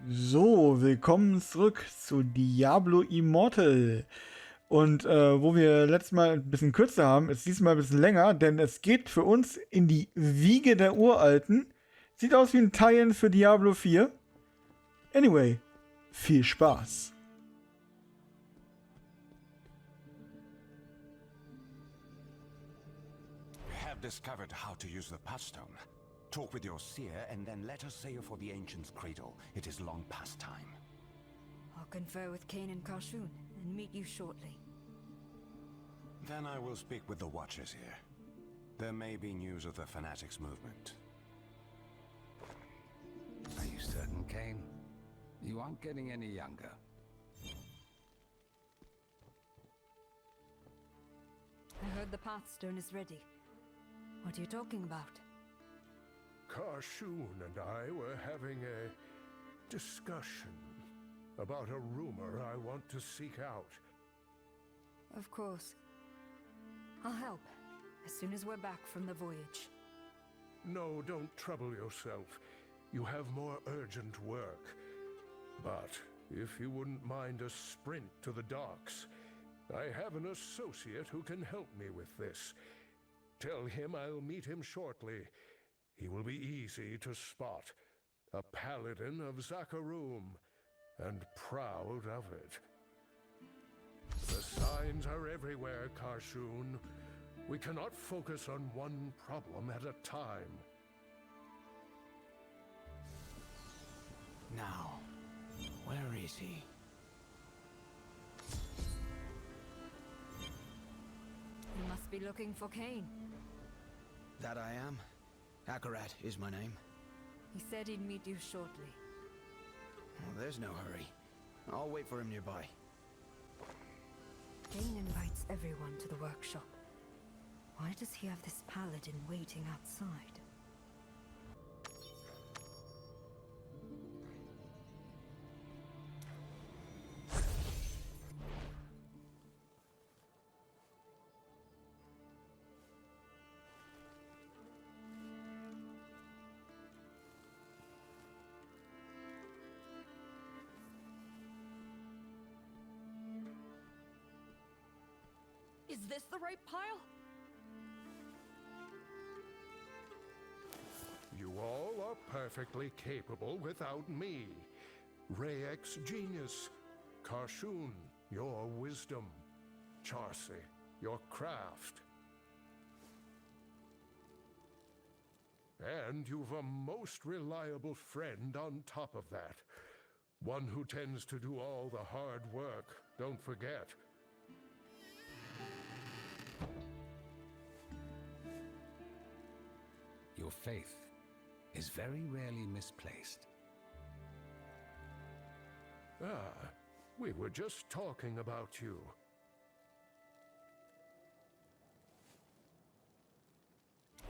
So, willkommen zurück zu Diablo Immortal. Und wo wir letztes Mal ein bisschen kürzer haben, ist diesmal ein bisschen länger, denn es geht für uns in die Wiege der Uralten. Sieht aus wie ein Tie-In für Diablo 4. Anyway, viel Spaß. You have discovered how to use the Pathstone. Talk with your seer, and then let us sail for the Ancient's cradle. It is long past time. I'll confer with Kane and Karshun and meet you shortly. Then I will speak with the Watchers here. There may be news of the Fanatics movement. Are you certain, Kane? You aren't getting any younger. I heard the Pathstone is ready. What are you talking about? Karshun and I were having a discussion about a rumor I want to seek out. Of course. I'll help, as soon as we're back from the voyage. No, don't trouble yourself. You have more urgent work. But if you wouldn't mind a sprint to the docks, I have an associate who can help me with this. Tell him I'll meet him shortly. He will be easy to spot. A paladin of Zakarum, and proud of it. The signs are everywhere, Karshun. We cannot focus on one problem at a time. Now, where is he? You must be looking for Kane. That I am. Akarat is my name. He said he'd meet you shortly. Well, there's no hurry. I'll wait for him nearby. Kane invites everyone to the workshop. Why does he have this paladin waiting outside? Is this the right pile? You all are perfectly capable without me. Rayek's genius. Karshun, your wisdom. Charcy, your craft. And you've a most reliable friend on top of that. One who tends to do all the hard work, don't forget. Your faith is very rarely misplaced. Ah, we were just talking about you.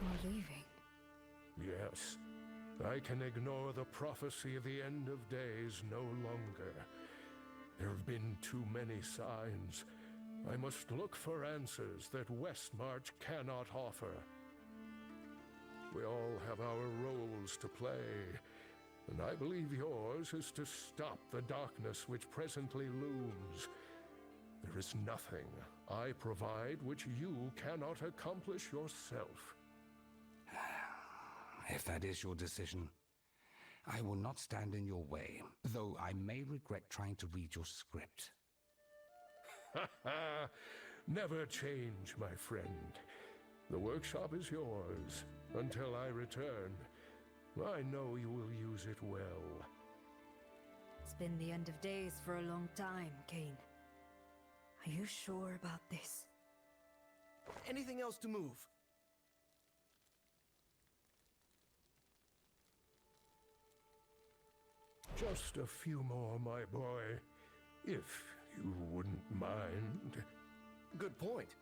You're leaving. Yes, I can ignore the prophecy of the end of days no longer. There have been too many signs. I must look for answers that Westmarch cannot offer. We all have our roles to play, and I believe yours is to stop the darkness which presently looms. There is nothing I provide which you cannot accomplish yourself. If that is your decision, I will not stand in your way, though I may regret trying to read your script. Ha ha! Never change, my friend. The workshop is yours until I return. I know you will use it well. It's been the end of days for a long time, Kane. Are you sure about this? Anything else to move? Just a few more, my boy, if you wouldn't mind. Good point.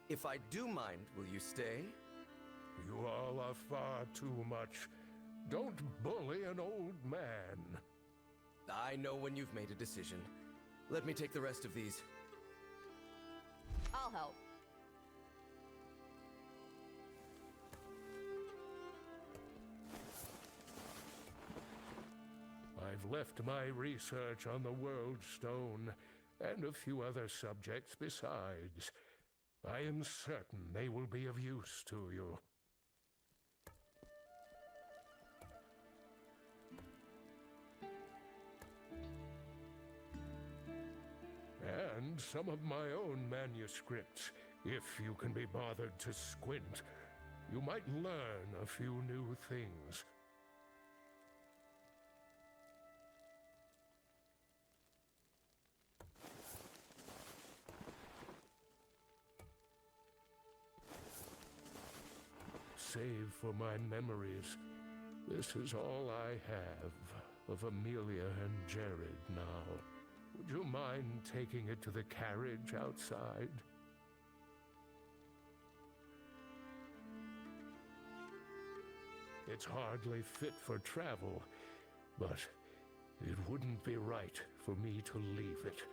If I do mind, will you stay? You all are far too much. Don't bully an old man. I know when you've made a decision. Let me take the rest of these. I'll help. I've left my research on the World Stone and a few other subjects besides. I am certain they will be of use to you. And some of my own manuscripts, if you can be bothered to squint. You might learn a few new things. Save for my memories. This is all I have of Amelia and Jared now. Would you mind taking it to the carriage outside? It's hardly fit for travel, but it wouldn't be right for me to leave it.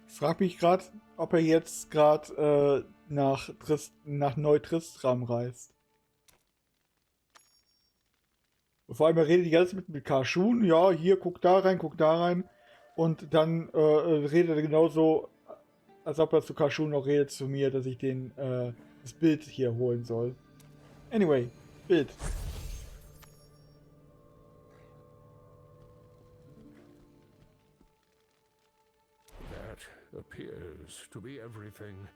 Ich frage mich gerade, ob er jetzt gerade nach Neu-Tristram reist. Vor allem, er redet die ganze Zeit mit Karshun. Ja, hier, guck da rein. Und dann redet er genauso, als ob er zu Karshun noch redet zu mir, dass ich das Bild hier holen soll. Anyway, Bild. That appears to be everything,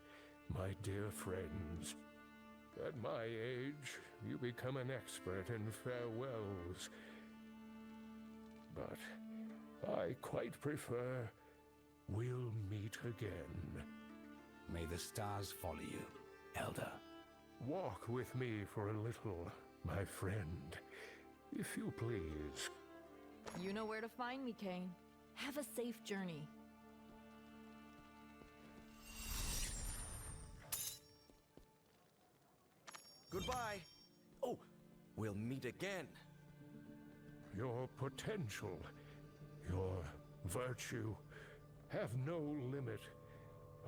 my dear friends. At my age, you become an expert in farewells. But I quite prefer we'll meet again. May the stars follow you, Elder. Walk with me for a little, my friend, if you please. You know where to find me, Kane. Have a safe journey. Goodbye. Oh, we'll meet again. Your potential, your virtue, have no limit.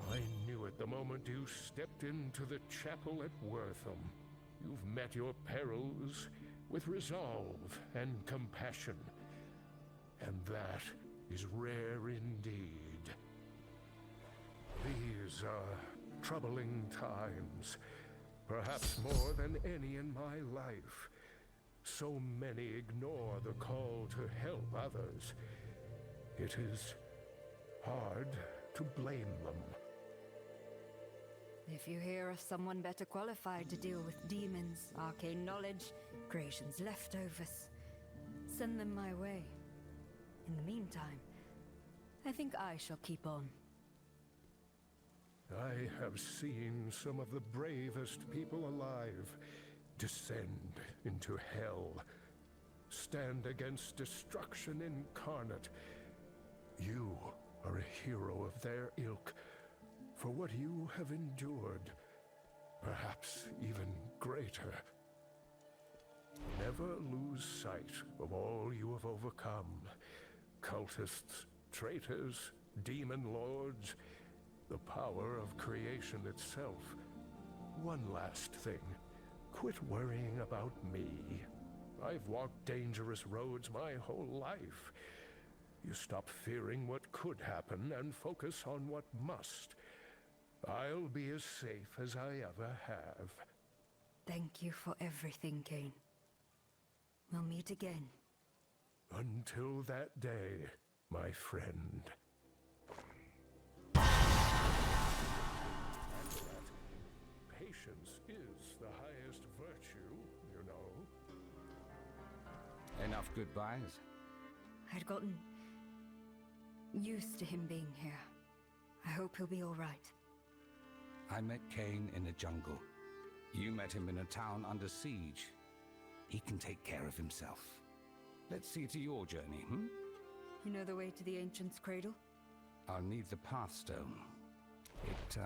I knew it the moment you stepped into the chapel at Wortham. You've met your perils with resolve and compassion. And that is rare indeed. These are troubling times, perhaps more than any in my life. So many ignore the call to help others. It is hard to blame them. If you hear of someone better qualified to deal with demons, arcane knowledge, creation's leftovers, send them my way. In the meantime, I think I shall keep on. I have seen some of the bravest people alive descend into hell, stand against destruction incarnate. You are a hero of their ilk, for what you have endured, perhaps even greater. Never lose sight of all you have overcome. Cultists, traitors, demon lords, the power of creation itself. One last thing. Quit worrying about me. I've walked dangerous roads my whole life. You stop fearing what could happen and focus on what must. I'll be as safe as I ever have. Thank you for everything, Kane. We'll meet again. Until that day, my friend. And that patience is the highest virtue, you know. Enough goodbyes. I'd gotten used to him being here. I hope he'll be all right. I met Kane in the jungle. You met him in a town under siege. He can take care of himself. Let's see to your journey, hmm? You know the way to the Ancient's Cradle? I'll need the Pathstone. It,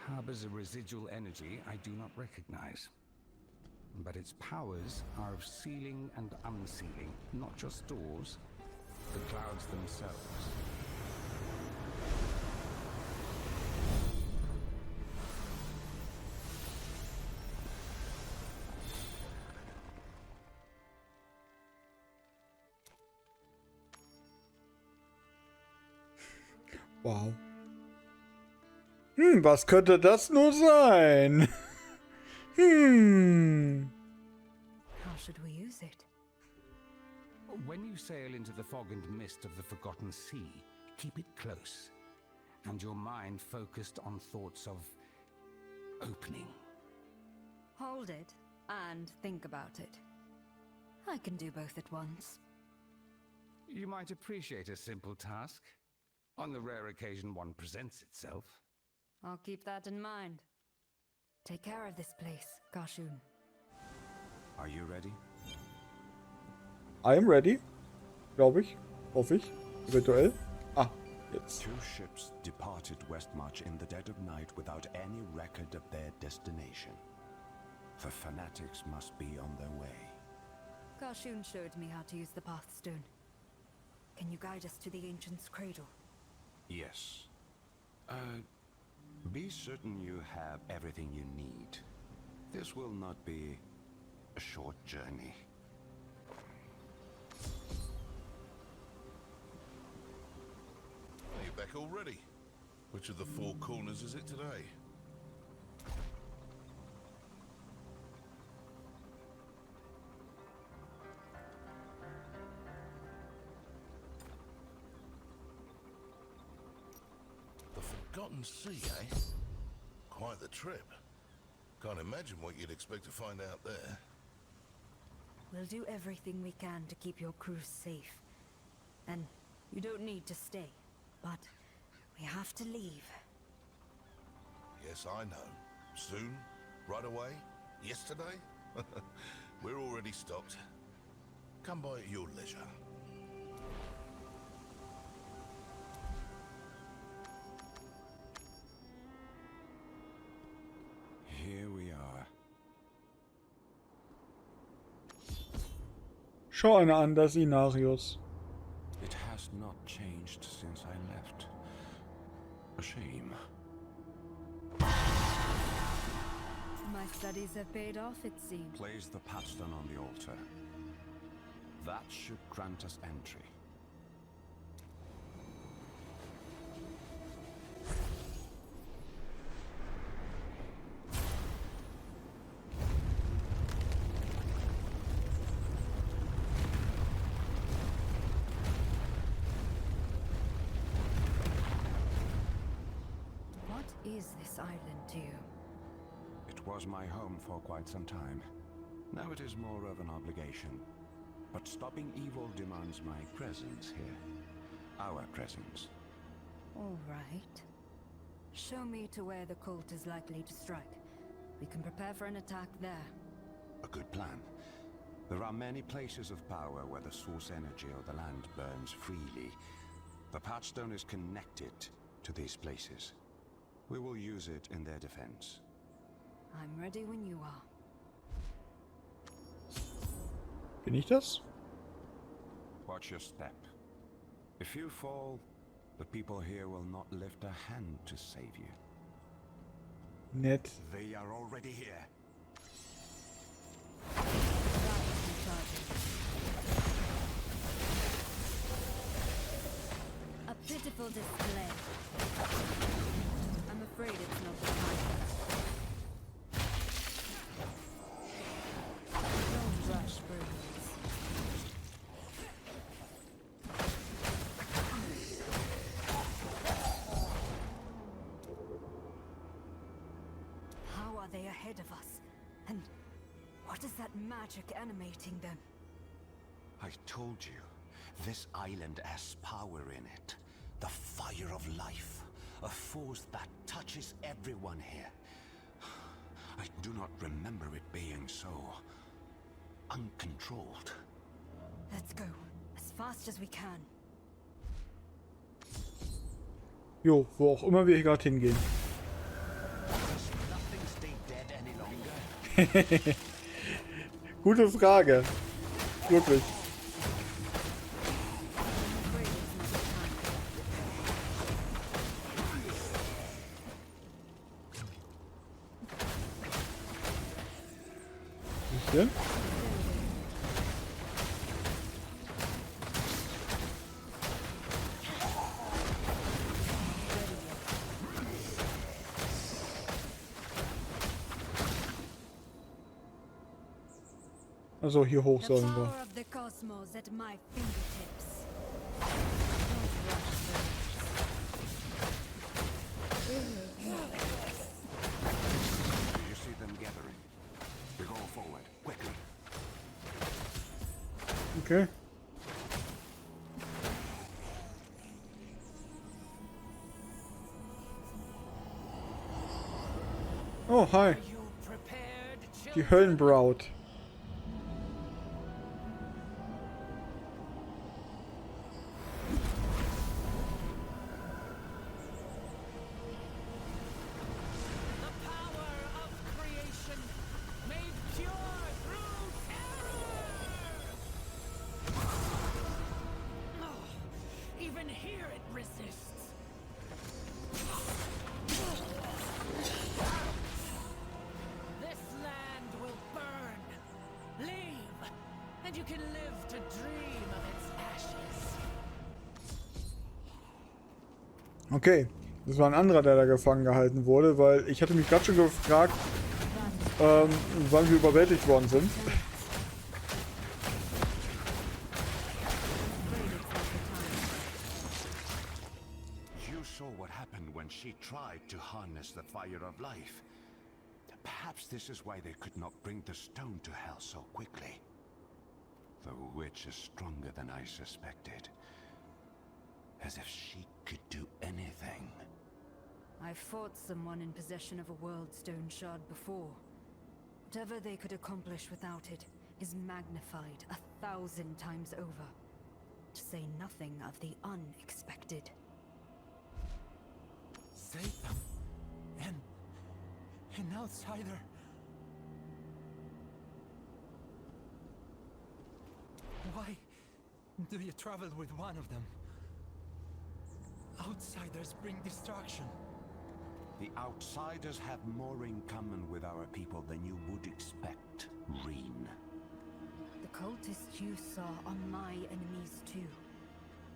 harbors a residual energy I do not recognize. But its powers are of sealing and unsealing, not just doors, the clouds themselves. Wow. Was könnte das nur sein? How should we use it? When you sail into the fog and mist of the Forgotten Sea, keep it close, and your mind focused on thoughts of opening. Hold it and think about it. I can do both at once. You might appreciate a simple task, on the rare occasion one presents itself. I'll keep that in mind. Take care of this place, Kashun. Are you ready? I am ready. Glaube ich. Hoffe ich. Eventuell. Ah, jetzt. 2 ships departed Westmarch in the dead of night without any record of their destination. The fanatics must be on their way. Kashun showed me how to use the Pathstone. Can you guide us to the Ancient's Cradle? Yes. Be certain you have everything you need. This will not be a short journey. Are you back already? Which of the 4 corners is it today? The Forgotten Sea, eh? Quite the trip. Can't imagine what you'd expect to find out there. We'll do everything we can to keep your crew safe. And you don't need to stay, but we have to leave. Yes, I know. Soon? Right away? Yesterday? We're already stocked. Come by at your leisure. Here we are. Schau einer an, das Inarius. It has not changed since I left. A shame. My studies have paid off, it seems. Place the Pathstone on the altar. That should grant us entry. What is this island to you? It was my home for quite some time. Now it is more of an obligation. But stopping evil demands my presence here. Our presence. All right. Show me to where the cult is likely to strike. We can prepare for an attack there. A good plan. There are many places of power where the source energy of the land burns freely. The Pathstone is connected to these places. We will use it in their defense. I'm ready when you are. Bin ich das? Watch your step. If you fall, the people here will not lift a hand to save you. Nett. They are already here. A pitiful display. I'm afraid it's not the time. Don't rush, birds. How are they ahead of us? And what is that magic animating them? I told you, this island has power in it. The fire of life. A force that touches everyone here. I do not remember it being so uncontrolled. Let's go, as fast as we can. Jo, wo auch immer wir hier gerade hingehen. Does nothing stay dead any longer? Gute Frage. Wirklich. I'm afraid it's not the time. Bisschen. Also hier hoch The sollen wir. power of the cosmos at my fingertips. Don't rush Do you see them gathering? We go forward, quickly. Okay. Oh, hi. Die Höllenbraut. Even here it resists. This land will burn. Leave, and you can live to dream of its ashes. Okay. Das war ein anderer, der da gefangen gehalten wurde, weil ich hatte mich gerade schon gefragt, wann wir überwältigt worden sind. You saw what happened when she tried to harness the fire of life. Perhaps this is why they could not bring the stone to hell so quickly. The witch is stronger than I suspected. As if she could do anything. I fought someone in possession of a world stone shard before. Whatever they could accomplish without it is magnified 1,000 times over. To say nothing of the unexpected. Satan, an outsider. Why do you travel with one of them? Outsiders bring destruction. The outsiders have more in common with our people than you would expect, Reen. The cultists you saw are my enemies too.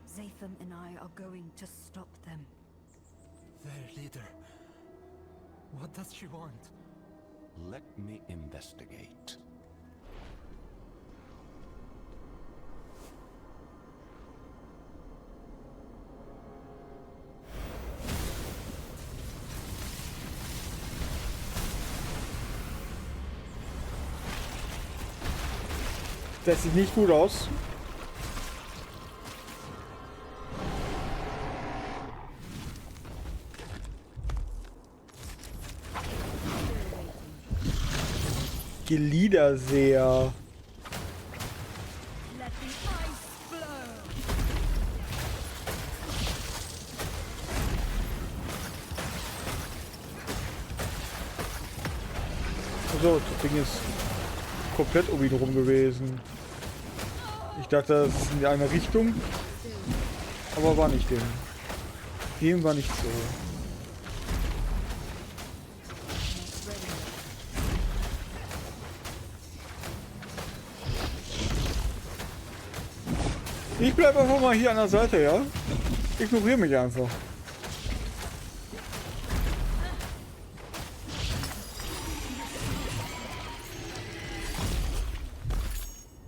Zatham and I are going to stop them. Their leader. What does she want? Let me investigate. Das sieht nicht gut aus. Gliederseher. Let the ice flow. So, das Ding ist komplett um ihn rum gewesen. Ich dachte, das ist in eine Richtung, aber war nicht dem. Dem war nicht so. Ich bleib einfach mal hier an der Seite, ja? Ignoriere mich einfach.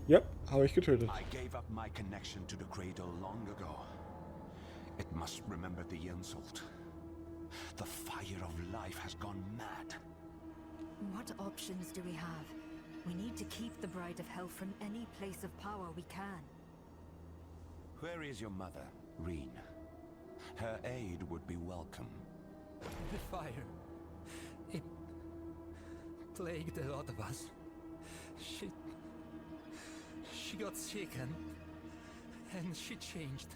Ja, habe ich getötet. I gave up my connection to the cradle long ago. It must remember the insult. The fire of life has gone mad. What options do we have? We need to keep the Bride of Hell from any place of power we can. Where is your mother, Reen? Her aid would be welcome. The fire. It plagued a lot of us. She got sick and she changed.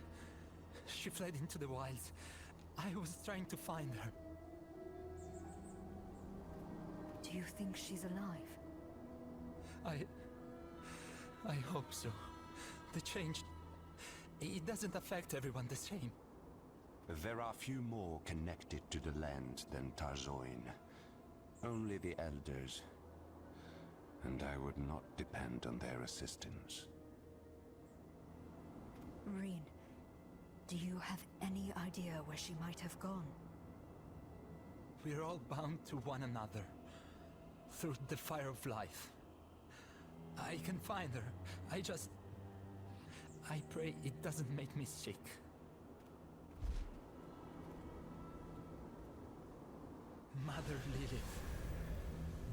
She fled into the wilds. I was trying to find her. Do you think she's alive? I hope so. The change, it doesn't affect everyone the same. There are few more connected to the land than Tarzoin. Only the elders. And I would not depend on their assistance. Reen, do you have any idea where she might have gone? We're all bound to one another through the fire of life. I can find her. I pray it doesn't make me sick. Mother Lilith,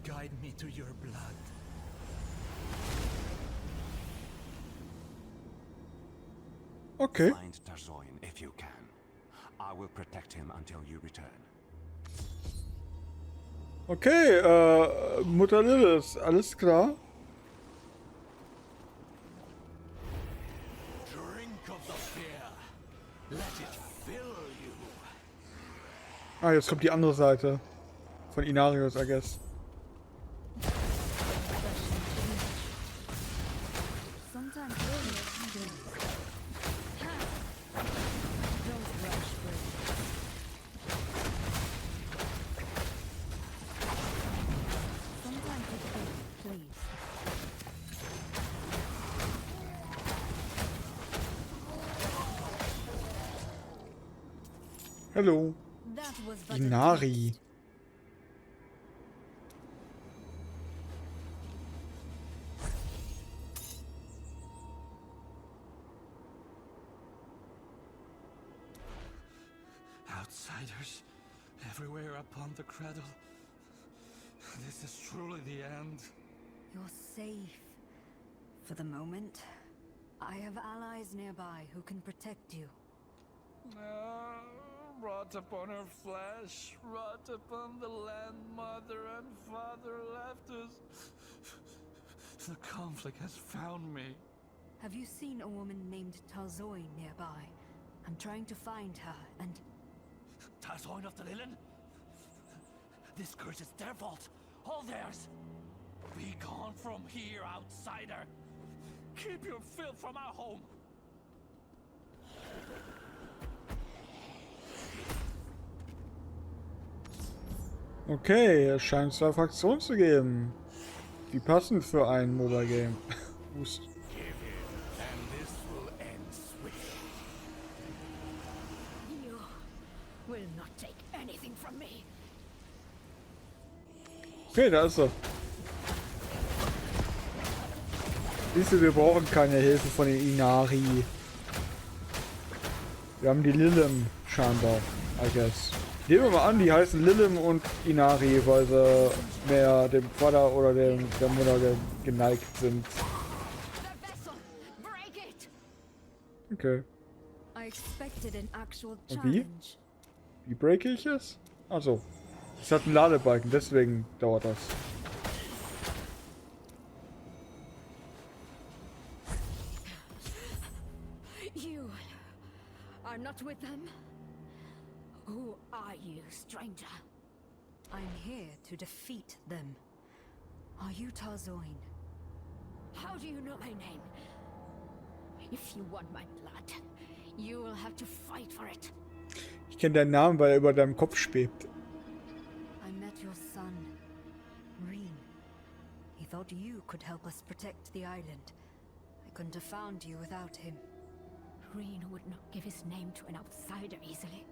guide me to your blood. Okay. Find Tarzoin if you can. I will protect him until you return. Okay, Mutter Lilith, alles klar. Drink of the fear. Let it fill you. Ah, jetzt kommt die andere Seite. Von Inarius, I guess. Sometimes illness does. Don't rush, Brave. Sometimes it's good, please. Hello. That was but a Inari. taste. Outsiders everywhere upon the cradle. This is truly the end. You're safe. For the moment. I have allies nearby who can protect you. Rot upon her flesh, rot upon the land mother and father left us. The conflict has found me. Have you seen a woman named Tarzoin nearby? I'm trying to find her, and Tarzoin of the Lilin? This curse is their fault. All theirs. Be gone from here, outsider. Keep your filth from our home. Okay, es scheint 2 Fraktionen zu geben. Die passen für ein Mobile Game. Hust. you will not take anything from me. Okay, da ist er. Siehst du, wir brauchen keine Hilfe von den Inari. Wir haben die Lilim scheinbar, I guess. Nehmen wir mal an, die heißen Lilim und Inari, weil sie mehr dem Vater oder der Mutter geneigt sind. The vessel! Break it! Okay. I expected an actual Und wie? challenge. Wie breake ich es? Achso. Es hat einen Ladebalken, deswegen dauert das. You are not with them? Who are you, stranger? I'm here to defeat them. Are you Tarzoin? How do you know my name? If you want my blood, you will have to fight for it. Ich kenne deinen Namen, weil er über deinem Kopf schwebt. I met your son, Reen. He thought you could help us protect the island. I couldn't have found you without him. Reen would not give his name to an outsider easily.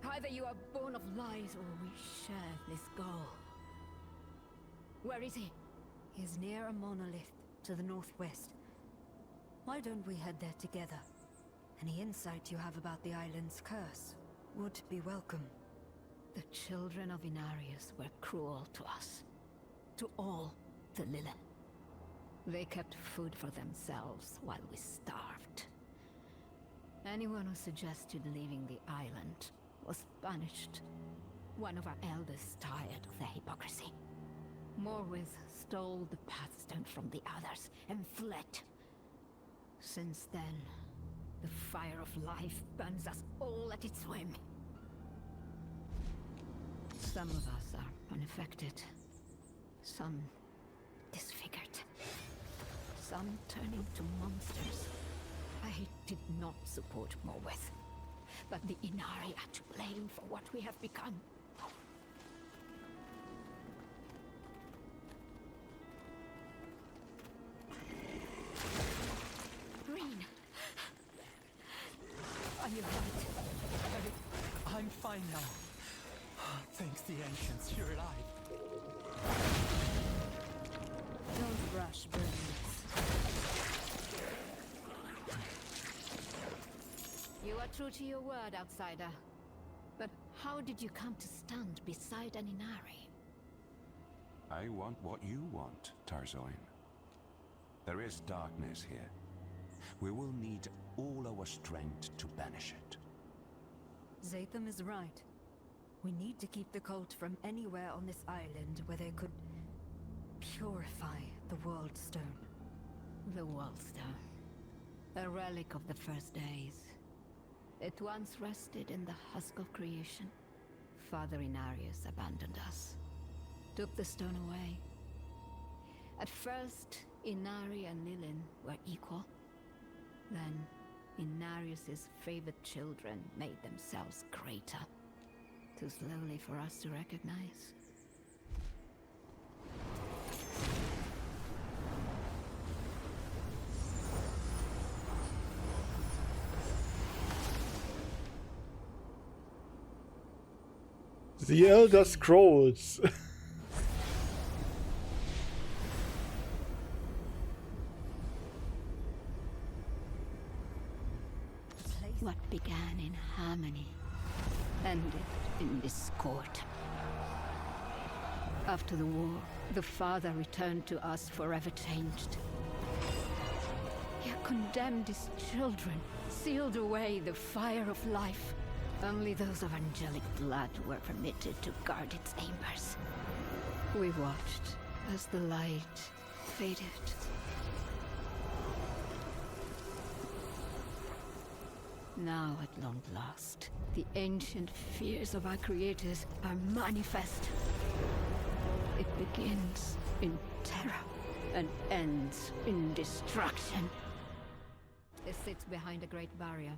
Either you are born of lies or we share this goal. Where is he? He's near a monolith to the northwest. Why don't we head there together? Any insight you have about the island's curse would be welcome. The children of Inarius were cruel to us. To all the Lilin. They kept food for themselves while we starved. Anyone who suggested leaving the island was punished. One of our elders tired of the hypocrisy. Morwith stole the pathstone from the others and fled. Since then, the fire of life burns us all at its whim. Some of us are unaffected. Some disfigured. Some turning to monsters. I did not support Morwith, but the Inari are to blame for what we have become. Green! Are you hurt? I'm fine now. Thanks the ancients, you're alive. Don't brush burns. You are true to your word, outsider. But how did you come to stand beside an Inari? I want what you want, Tarzoin. There is darkness here. We will need all our strength to banish it. Zatham is right. We need to keep the cult from anywhere on this island where they could purify the World Stone. The World Stone. A relic of the first days. It once rested in the husk of creation. Father Inarius abandoned us. Took the stone away. At first, Inari and Lilin were equal. Then, Inarius's favored children made themselves greater. Too slowly for us to recognize. The Elder Scrolls. What began in harmony ended in discord. After the war, the father returned to us forever changed. He had condemned his children, sealed away the fire of life. Only those of angelic blood were permitted to guard its embers. We watched as the light faded. Now, at long last, the ancient fears of our creators are manifest. It begins in terror and ends in destruction. It sits behind a great barrier.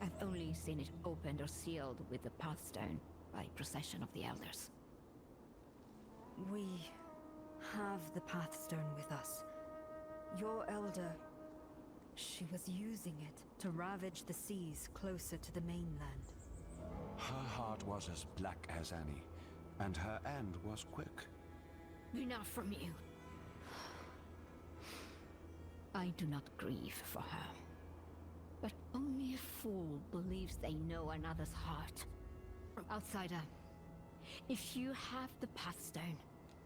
I've only seen it opened or sealed with the Pathstone by procession of the Elders. We have the Pathstone with us. Your Elder, she was using it to ravage the seas closer to the mainland. Her heart was as black as any, and her end was quick. Enough from you. I do not grieve for her. But only a fool believes they know another's heart. Outsider, if you have the Pathstone,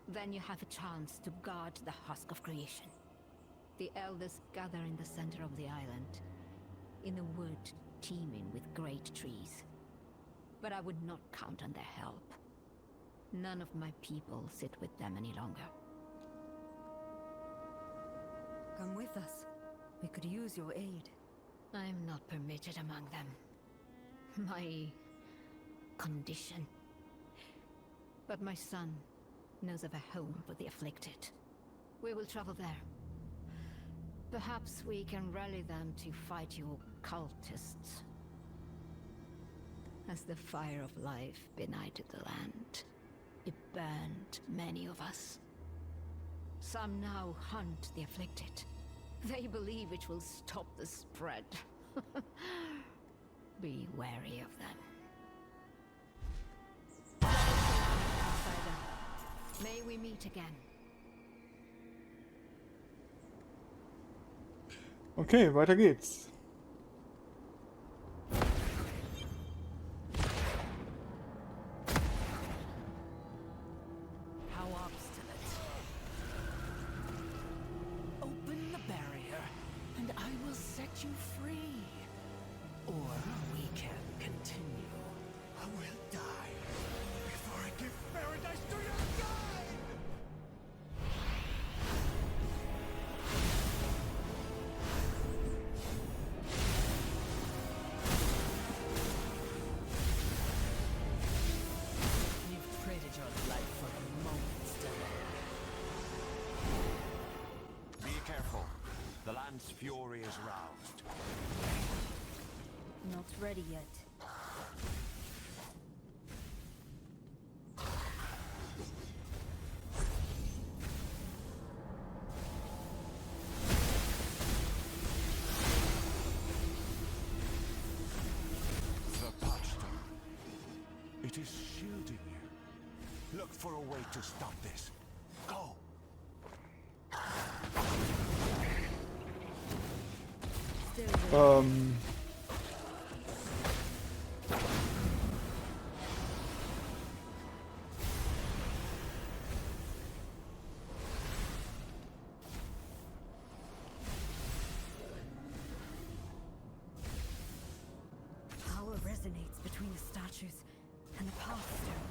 then you have a chance to guard the husk of creation. The Elders gather in the center of the island, in a wood teeming with great trees. But I would not count on their help. None of my people sit with them any longer. Come with us. We could use your aid. I'm not permitted among them. My condition. But my son knows of a home for the afflicted. We will travel there. Perhaps we can rally them to fight your cultists. As the fire of life benighted the land, it burned many of us. Some now hunt the afflicted. They believe it will stop the spread. Be wary of them. Outsider, may we meet again. Okay, weiter geht's. How obstinate. Open the barrier, and I will set you free. Or we can continue. I will die before I give paradise to your kind! You've traded your life for a moment's delay. Be careful. The land's fury is roused. Not ready yet. The Patchstone. It is shielding you. Look for a way to stop this. Go! Ähm. Power resonates between the statues and the path stone.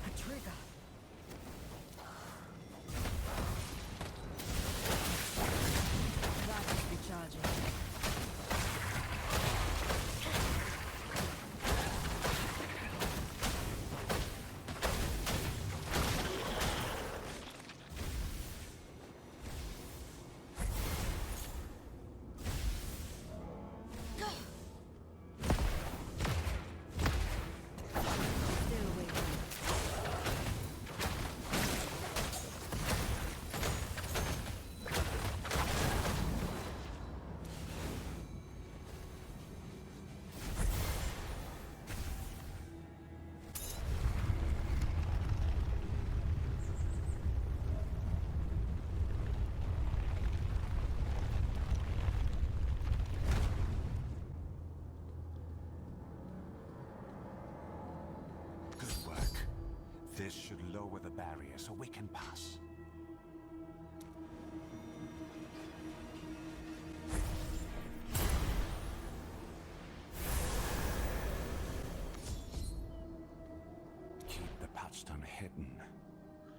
A trigger. That is recharging. Still waiting. Good work. This should lower the barrier so we can pass. Keep the patchstone hidden.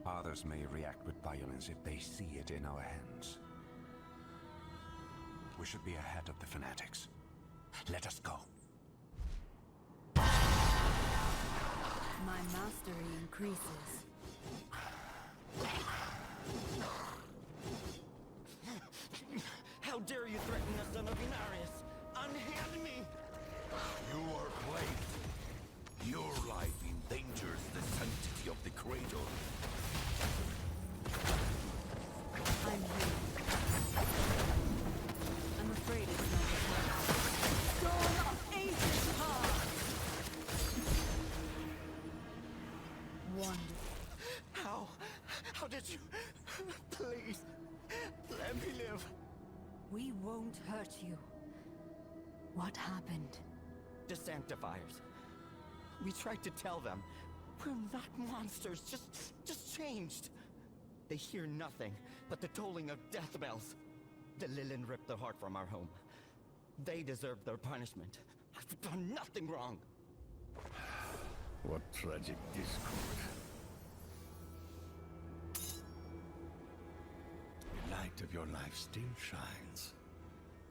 Others may react with violence if they see it in our hands. We should be ahead of the fanatics. Let us go. My mastery increases. How dare you threaten the son of Inarius? Unhand me! You are played. Your life endangers the sanctity of the cradle. I'm here. I'm afraid it's not the time. Dawn of ages past! Wonderful. How did you... Please, let me live. We won't hurt you. What happened? The Sanctifiers. We tried to tell them. We're not monsters, just changed. They hear nothing but the tolling of death bells. The Lilin ripped their heart from our home. They deserve their punishment. I've done nothing wrong. What tragic discord. The light of your life still shines.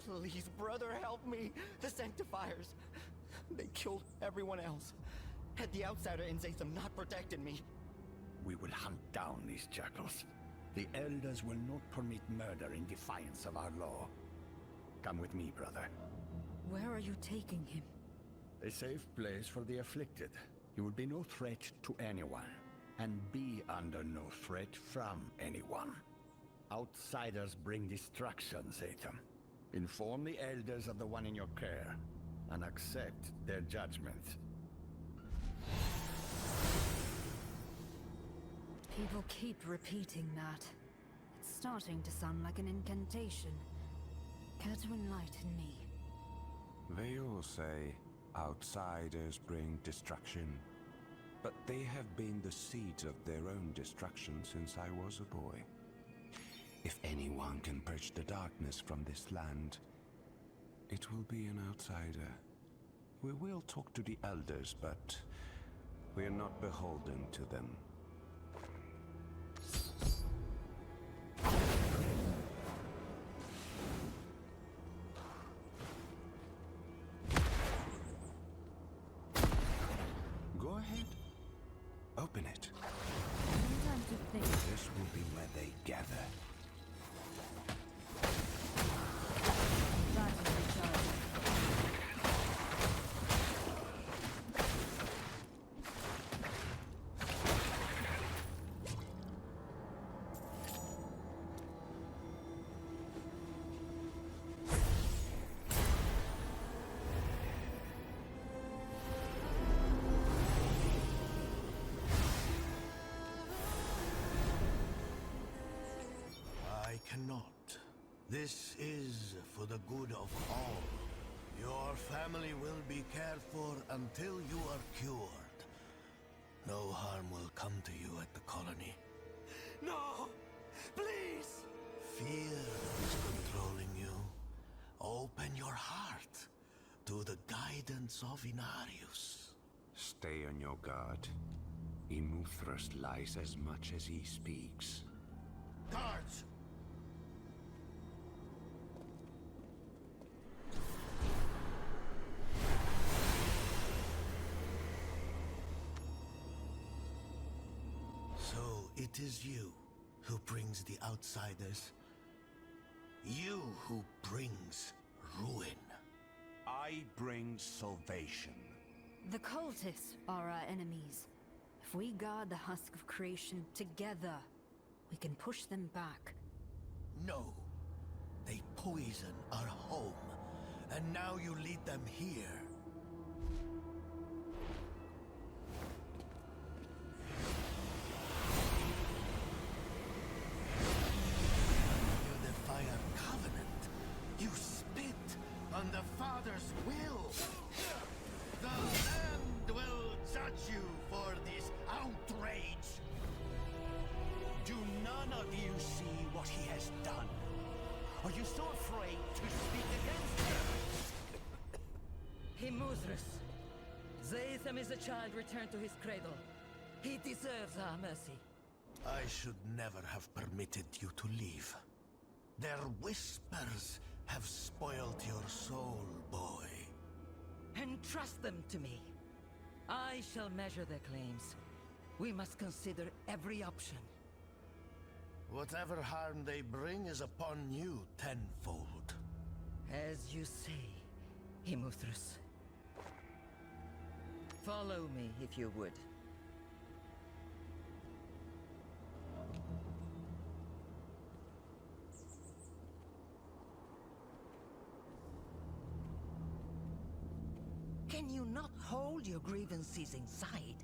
Please, brother, help me. The Sanctifiers. They killed everyone else. Had the outsider in Zatham not protected me. We will hunt down these jackals. The elders will not permit murder in defiance of our law. Come with me, brother. Where are you taking him? A safe place for the afflicted. You will be no threat to anyone, and be under no threat from anyone. Outsiders bring destruction, Zatham. Inform the elders of the one in your care, and accept their judgment. People keep repeating that. It's starting to sound like an incantation. Care to enlighten me? They all say outsiders bring destruction. But they have been the seeds of their own destruction since I was a boy. If anyone can purge the darkness from this land, it will be an outsider. We will talk to the elders, but we are not beholden to them. Go ahead. Open it. Time to think. This will be where they gather. That is recharging. I cannot. This is for the good of all. Your family will be cared for until you are cured. No harm will come to you at the colony. No! Please! Fear is controlling you. Open your heart to the guidance of Inarius. Stay on your guard. Immortal lies as much as he speaks. Guards! So it is you who brings the outsiders. You who brings ruin. I bring salvation. The cultists are our enemies. If we guard the husk of creation together, we can push them back. No. They poison our home. And now you lead them here. You defy our covenant. You spit on the Father's will. The land will judge you for this outrage. Do none of you see what he has done? Are you so afraid to speak against him? Immortal. Zatham is a child returned to his cradle. He deserves our mercy. I should never have permitted you to leave. Their whispers have spoiled your soul, boy. Entrust them to me. I shall measure their claims. We must consider every option. Whatever harm they bring is upon you tenfold. As you say, Immortal. Follow me, if you would. Can you not hold your grievances inside?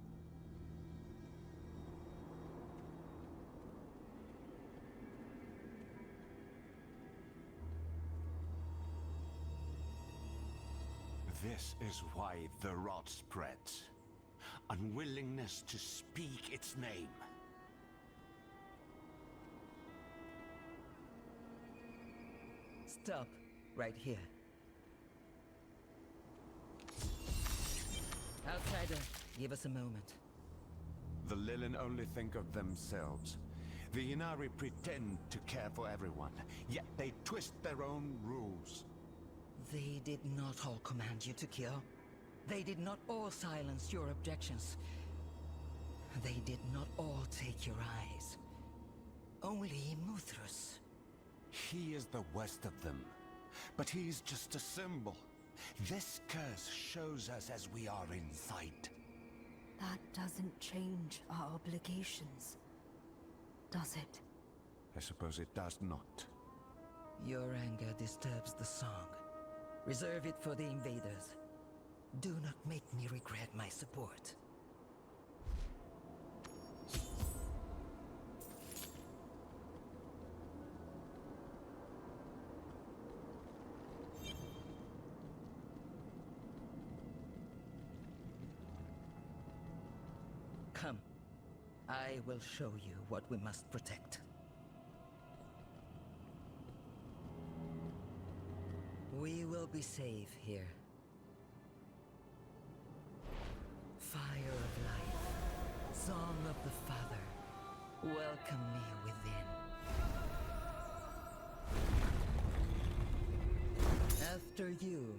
This is why the rot spreads. Unwillingness to speak its name. Stop, right here. Outsider, give us a moment. The Lilin only think of themselves. The Inari pretend to care for everyone, yet they twist their own rules. They did not all command you to kill. They did not all silence your objections. They did not all take your eyes. Only Immortal. He is the worst of them, but he is just a symbol. This curse shows us as we are inside. That doesn't change our obligations, does it? I suppose it does not. Your anger disturbs the song. Reserve it for the invaders. Do not make me regret my support. Come. I will show you what we must protect. We will be safe here. Fire of life, song of the Father, welcome me within. After you,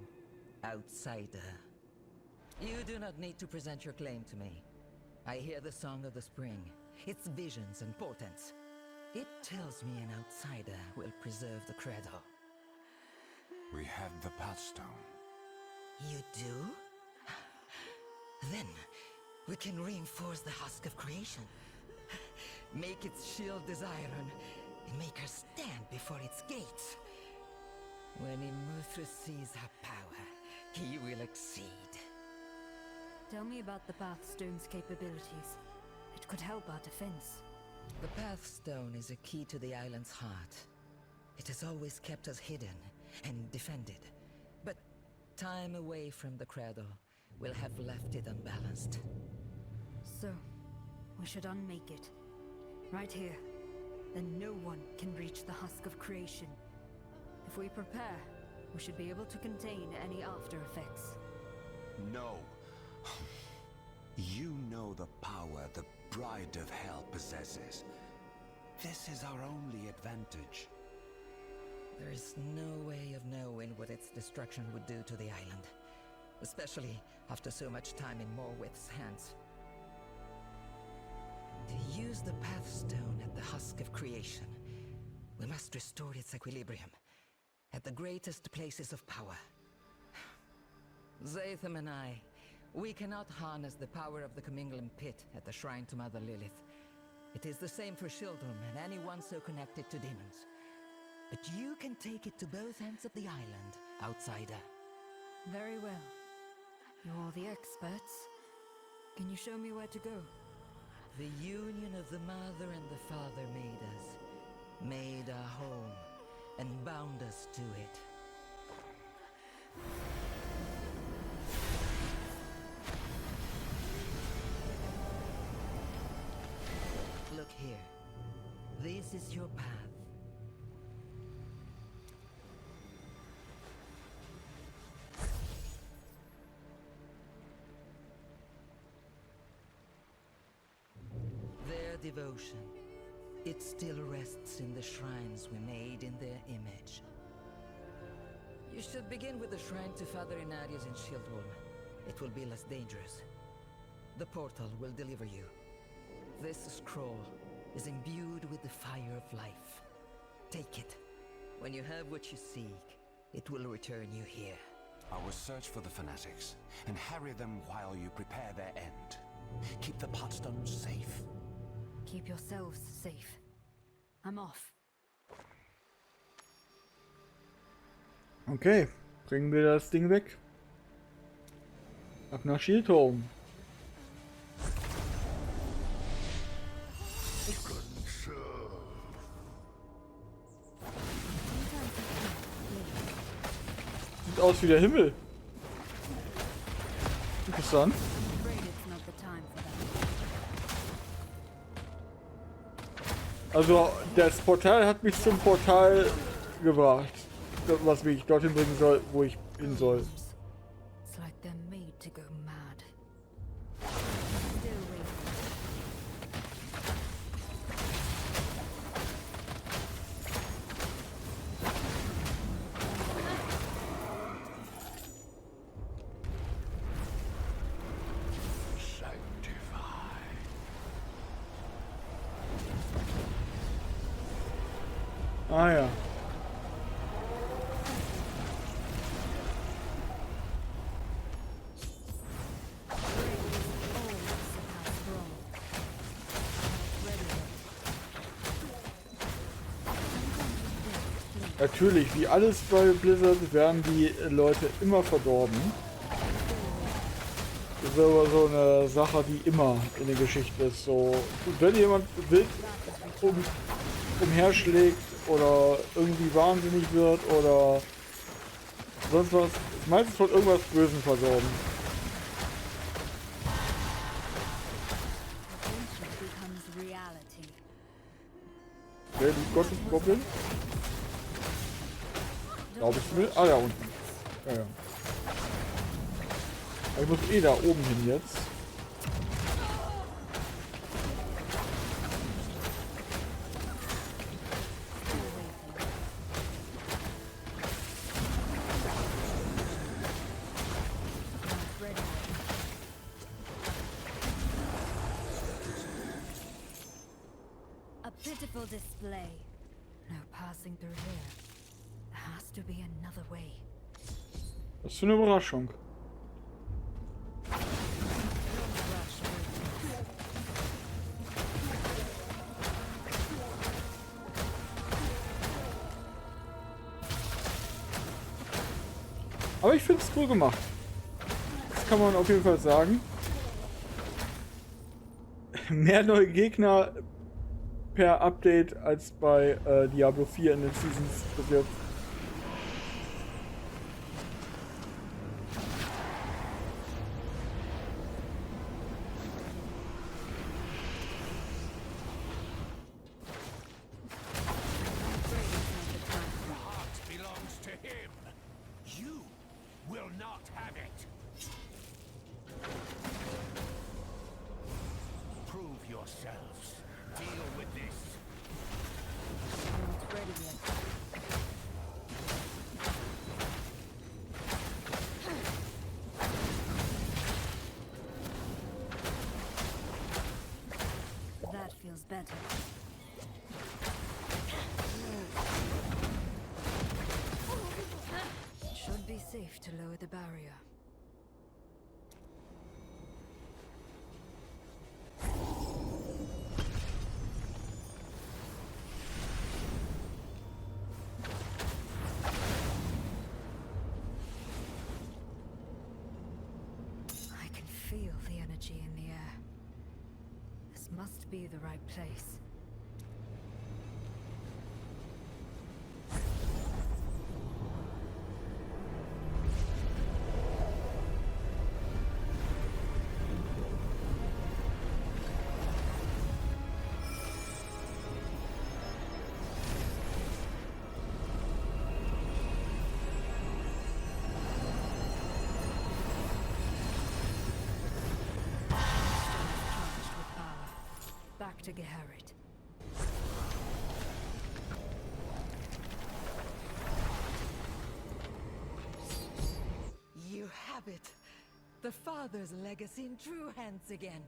outsider. You do not need to present your claim to me. I hear the song of the spring, its visions and portents. It tells me an outsider will preserve the credo. We have the Pathstone. You do? Then, we can reinforce the husk of creation. Make its shield desiron, and make her stand before its gates. When Immortal sees her power, he will exceed. Tell me about the Pathstone's capabilities. It could help our defense. The Pathstone is a key to the island's heart. It has always kept us hidden and defended. But time away from the cradle will have left it unbalanced. So, we should unmake it. Right here. Then no one can reach the husk of creation. If we prepare, we should be able to contain any after effects. No. You know the power the Bride of Hell possesses. This is our only advantage. There is no way of knowing what its destruction would do to the island. Especially after so much time in Morwith's hands. To use the Pathstone at the husk of creation, we must restore its equilibrium at the greatest places of power. Zatham and I, we cannot harness the power of the Commingling Pit at the shrine to Mother Lilith. It is the same for children and anyone so connected to demons. But you can take it to both ends of the island, outsider. Very well. You're the experts. Can you show me where to go? The union of the Mother and the Father made us, made our home, and bound us to it. Look here. This is your path. Their devotion. It still rests in the shrines we made in their image. You should begin with the shrine to Father Inarius in Shieldholm. It will be less dangerous. The portal will deliver you. This scroll is imbued with the fire of life. Take it. When you have what you seek, it will return you here. I will search for the fanatics and harry them while you prepare their end. Keep the Potstone safe. Keep yourselves safe. I'm off. Okay, bringen wir das Ding weg. Ab nach Shieldholm. Sieht aus wie der Himmel. Interessant. Also das Portal hat mich zum Portal gebracht, was mich dorthin bringen soll, wo ich hin soll. It's like they're made to go mad. Ah ja. Natürlich, wie alles bei Blizzard werden die Leute immer verdorben. Das ist aber so eine Sache, die immer in der Geschichte ist. So, wenn jemand wild umherschlägt oder irgendwie wahnsinnig wird oder sonst was, ist meistens von irgendwas Bösen verdorben. Wer die Goblin? Glaube ich will. Ah ja, unten. Ja, ja. Ich muss eh da oben hin jetzt. A pitiful display. No passing through here. There has to be another way. Was für eine Überraschung. Aber ich finde es cool gemacht. Das kann man auf jeden Fall sagen. Mehr neue Gegner per Update als bei Diablo 4 in den Seasons bis jetzt. him. You will not have it. Prove yourselves. Deal with this. Not ready yet. That feels better. It should be safe to lower the barrier. I can feel the energy in the air. This must be the right place. Charged with power. Back to Geharit. You have it. The Father's legacy in true hands again,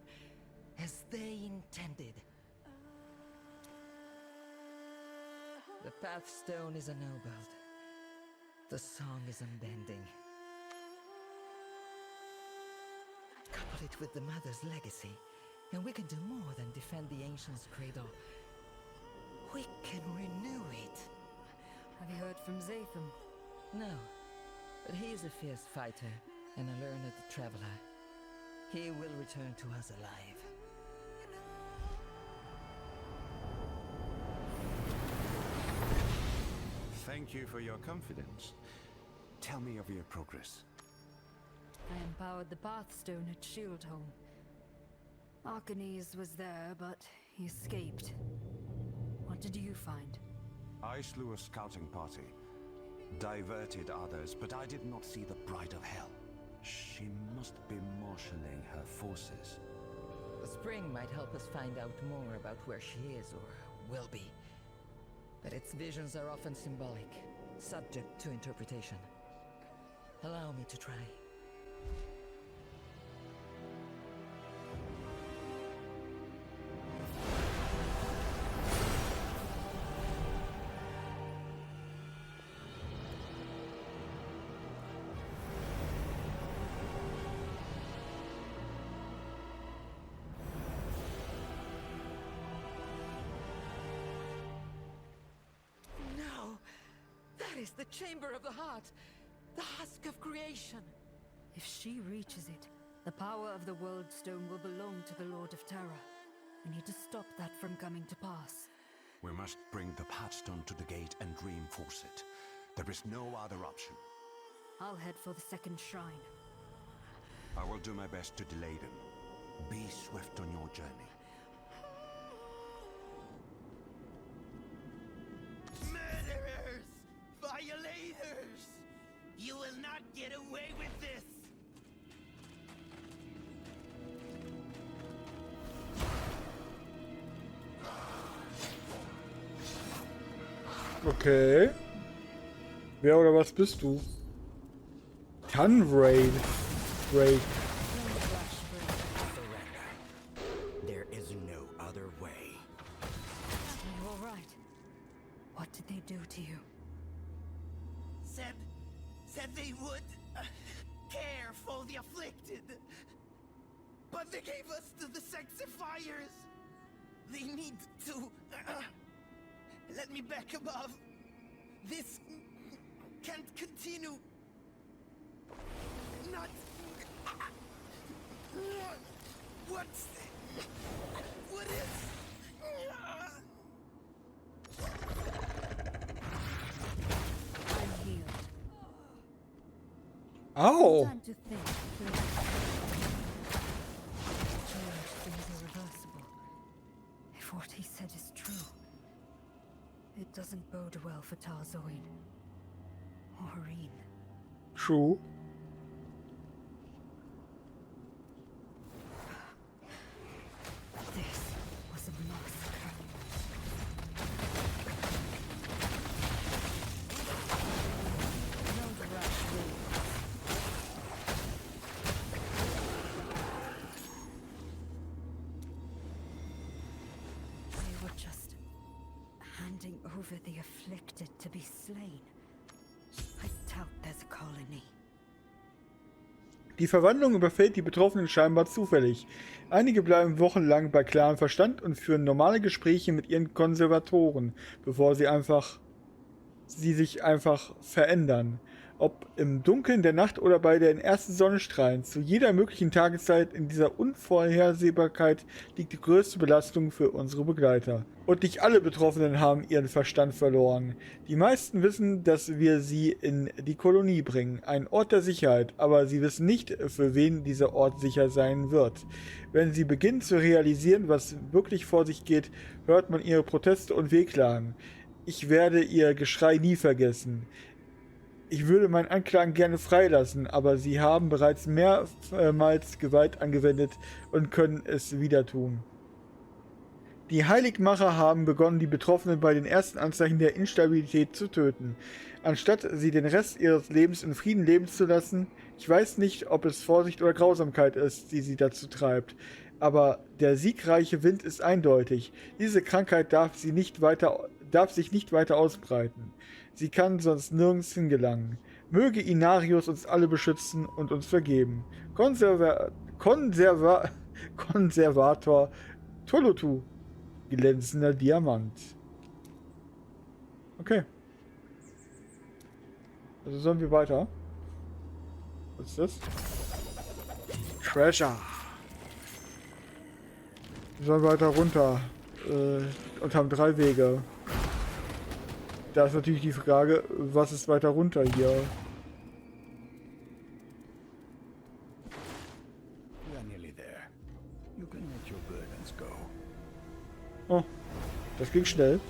as they intended. The Pathstone is ennobled. The song is unbending. Couple it with the Mother's legacy, and we can do more than defend the Ancient's cradle. We can renew it. Have you heard from Zatham? No, but he is a fierce fighter and a learned traveler. He will return to us alive. Thank you for your confidence. Tell me of your progress. I empowered the Pathstone at Shieldhome. Arcanes was there, but he escaped. What did you find? I slew a scouting party, diverted others, but I did not see the Bride of Hell. She must be marshalling her forces. The spring might help us find out more about where she is or will be. But its visions are often symbolic, subject to interpretation. Allow me to try. No! That is the Chamber of the Heart! The husk of creation! If she reaches it, the power of the World Stone will belong to the Lord of Terror. We need to stop that from coming to pass. We must bring the Pathstone to the gate and reinforce it. There is no other option. I'll head for the second shrine. I will do my best to delay them. Be swift on your journey. Murderers! Violators! You will not get away with this! Okay. Wer oder was bist du? Raid. Surrender. There is no other way. Are you all right? What did they do to you? Said they would care for the afflicted. But they gave us to the sexifiers. They need to let me back above. This can't continue. Not. What is? I'm healed. Ow! Time to think. Change seems irreversible. If what he said is true, it doesn't bode well for Tarzoin. Maureen. True. This was a massacre. Don't rush me. They were just handing over the afflicted to be slain. I doubt there's a colony. Die Verwandlung überfällt die Betroffenen scheinbar zufällig. Einige bleiben wochenlang bei klarem Verstand und führen normale Gespräche mit ihren Konservatoren, bevor sie sich einfach verändern. Ob im Dunkeln der Nacht oder bei den ersten Sonnenstrahlen, zu jeder möglichen Tageszeit in dieser Unvorhersehbarkeit liegt die größte Belastung für unsere Begleiter. Und nicht alle Betroffenen haben ihren Verstand verloren. Die meisten wissen, dass wir sie in die Kolonie bringen, ein Ort der Sicherheit, aber sie wissen nicht, für wen dieser Ort sicher sein wird. Wenn sie beginnen zu realisieren, was wirklich vor sich geht, hört man ihre Proteste und Wehklagen. Ich werde ihr Geschrei nie vergessen. Ich würde meinen Anklagen gerne freilassen, aber sie haben bereits mehrmals Gewalt angewendet und können es wieder tun. Die Heiligmacher haben begonnen, die Betroffenen bei den ersten Anzeichen der Instabilität zu töten. Anstatt sie den Rest ihres Lebens in Frieden leben zu lassen, ich weiß nicht, ob es Vorsicht oder Grausamkeit ist, die sie dazu treibt, aber der siegreiche Wind ist eindeutig. Diese Krankheit darf sich nicht weiter ausbreiten. Sie kann sonst nirgends hingelangen. Möge Inarius uns alle beschützen und uns vergeben. Konservator Tolotu. Glänzender Diamant. Okay. Also sollen wir weiter? Was ist das? Treasure. Wir sollen weiter runter. Und haben 3 Wege. Da ist natürlich die Frage, was ist weiter runter hier? We are nearly there. You can let your burdens go. Oh, das ging schnell.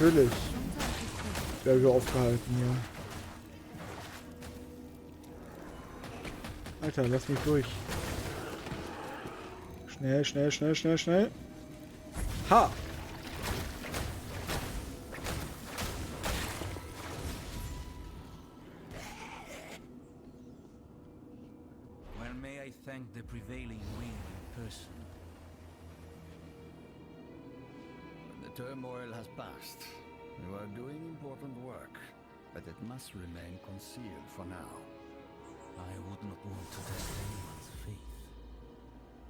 Natürlich. Werden wir aufgehalten hier. Alter, lass mich durch. Schnell, schnell, schnell, schnell, schnell. Ha! Well, may I thank the prevailing wind in person. The turmoil has passed. You are doing important work, but it must remain concealed for now. I would not want to test anyone's faith.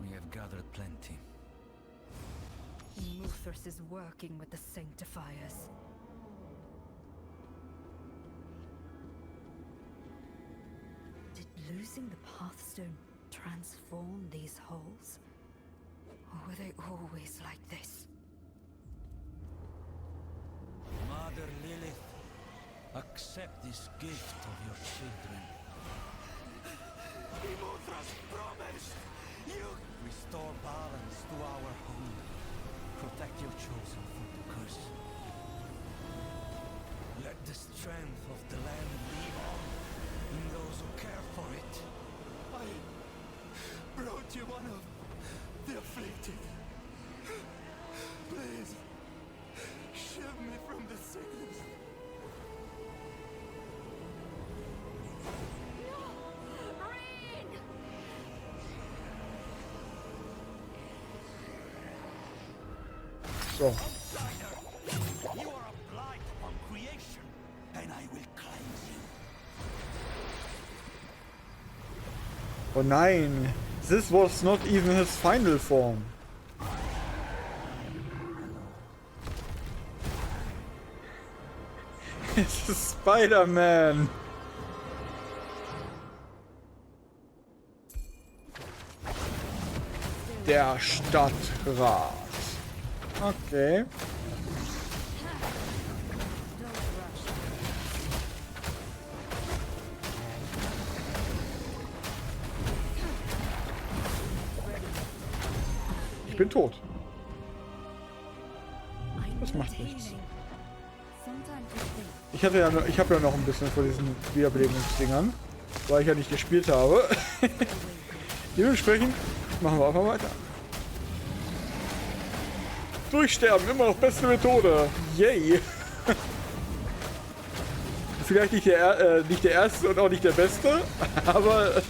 We have gathered plenty. Muthras is working with the Sanctifiers. Did losing the Pathstone transform these holes? Or were they always like this? Mother Lilith, accept this gift of your children. Immortal's promise! You... Restore balance to our home. Protect your chosen from the curse. Let the strength of the land live on in those who care for it. I brought you one of the afflicted. Please, shield me from the sickness. So. You are a blight on creation, and I will cleanse you. Oh nein, this was not even his final form. Es ist Spider-Man. Der Stadtrat. Okay. Ich bin tot. Das macht nichts. Ich habe ja noch ein bisschen vor diesen Wiederbelebungsdingern, weil ich ja nicht gespielt habe. Dementsprechend machen wir einfach weiter. Durchsterben, immer noch beste Methode. Yay. Vielleicht nicht der erste und auch nicht der beste, aber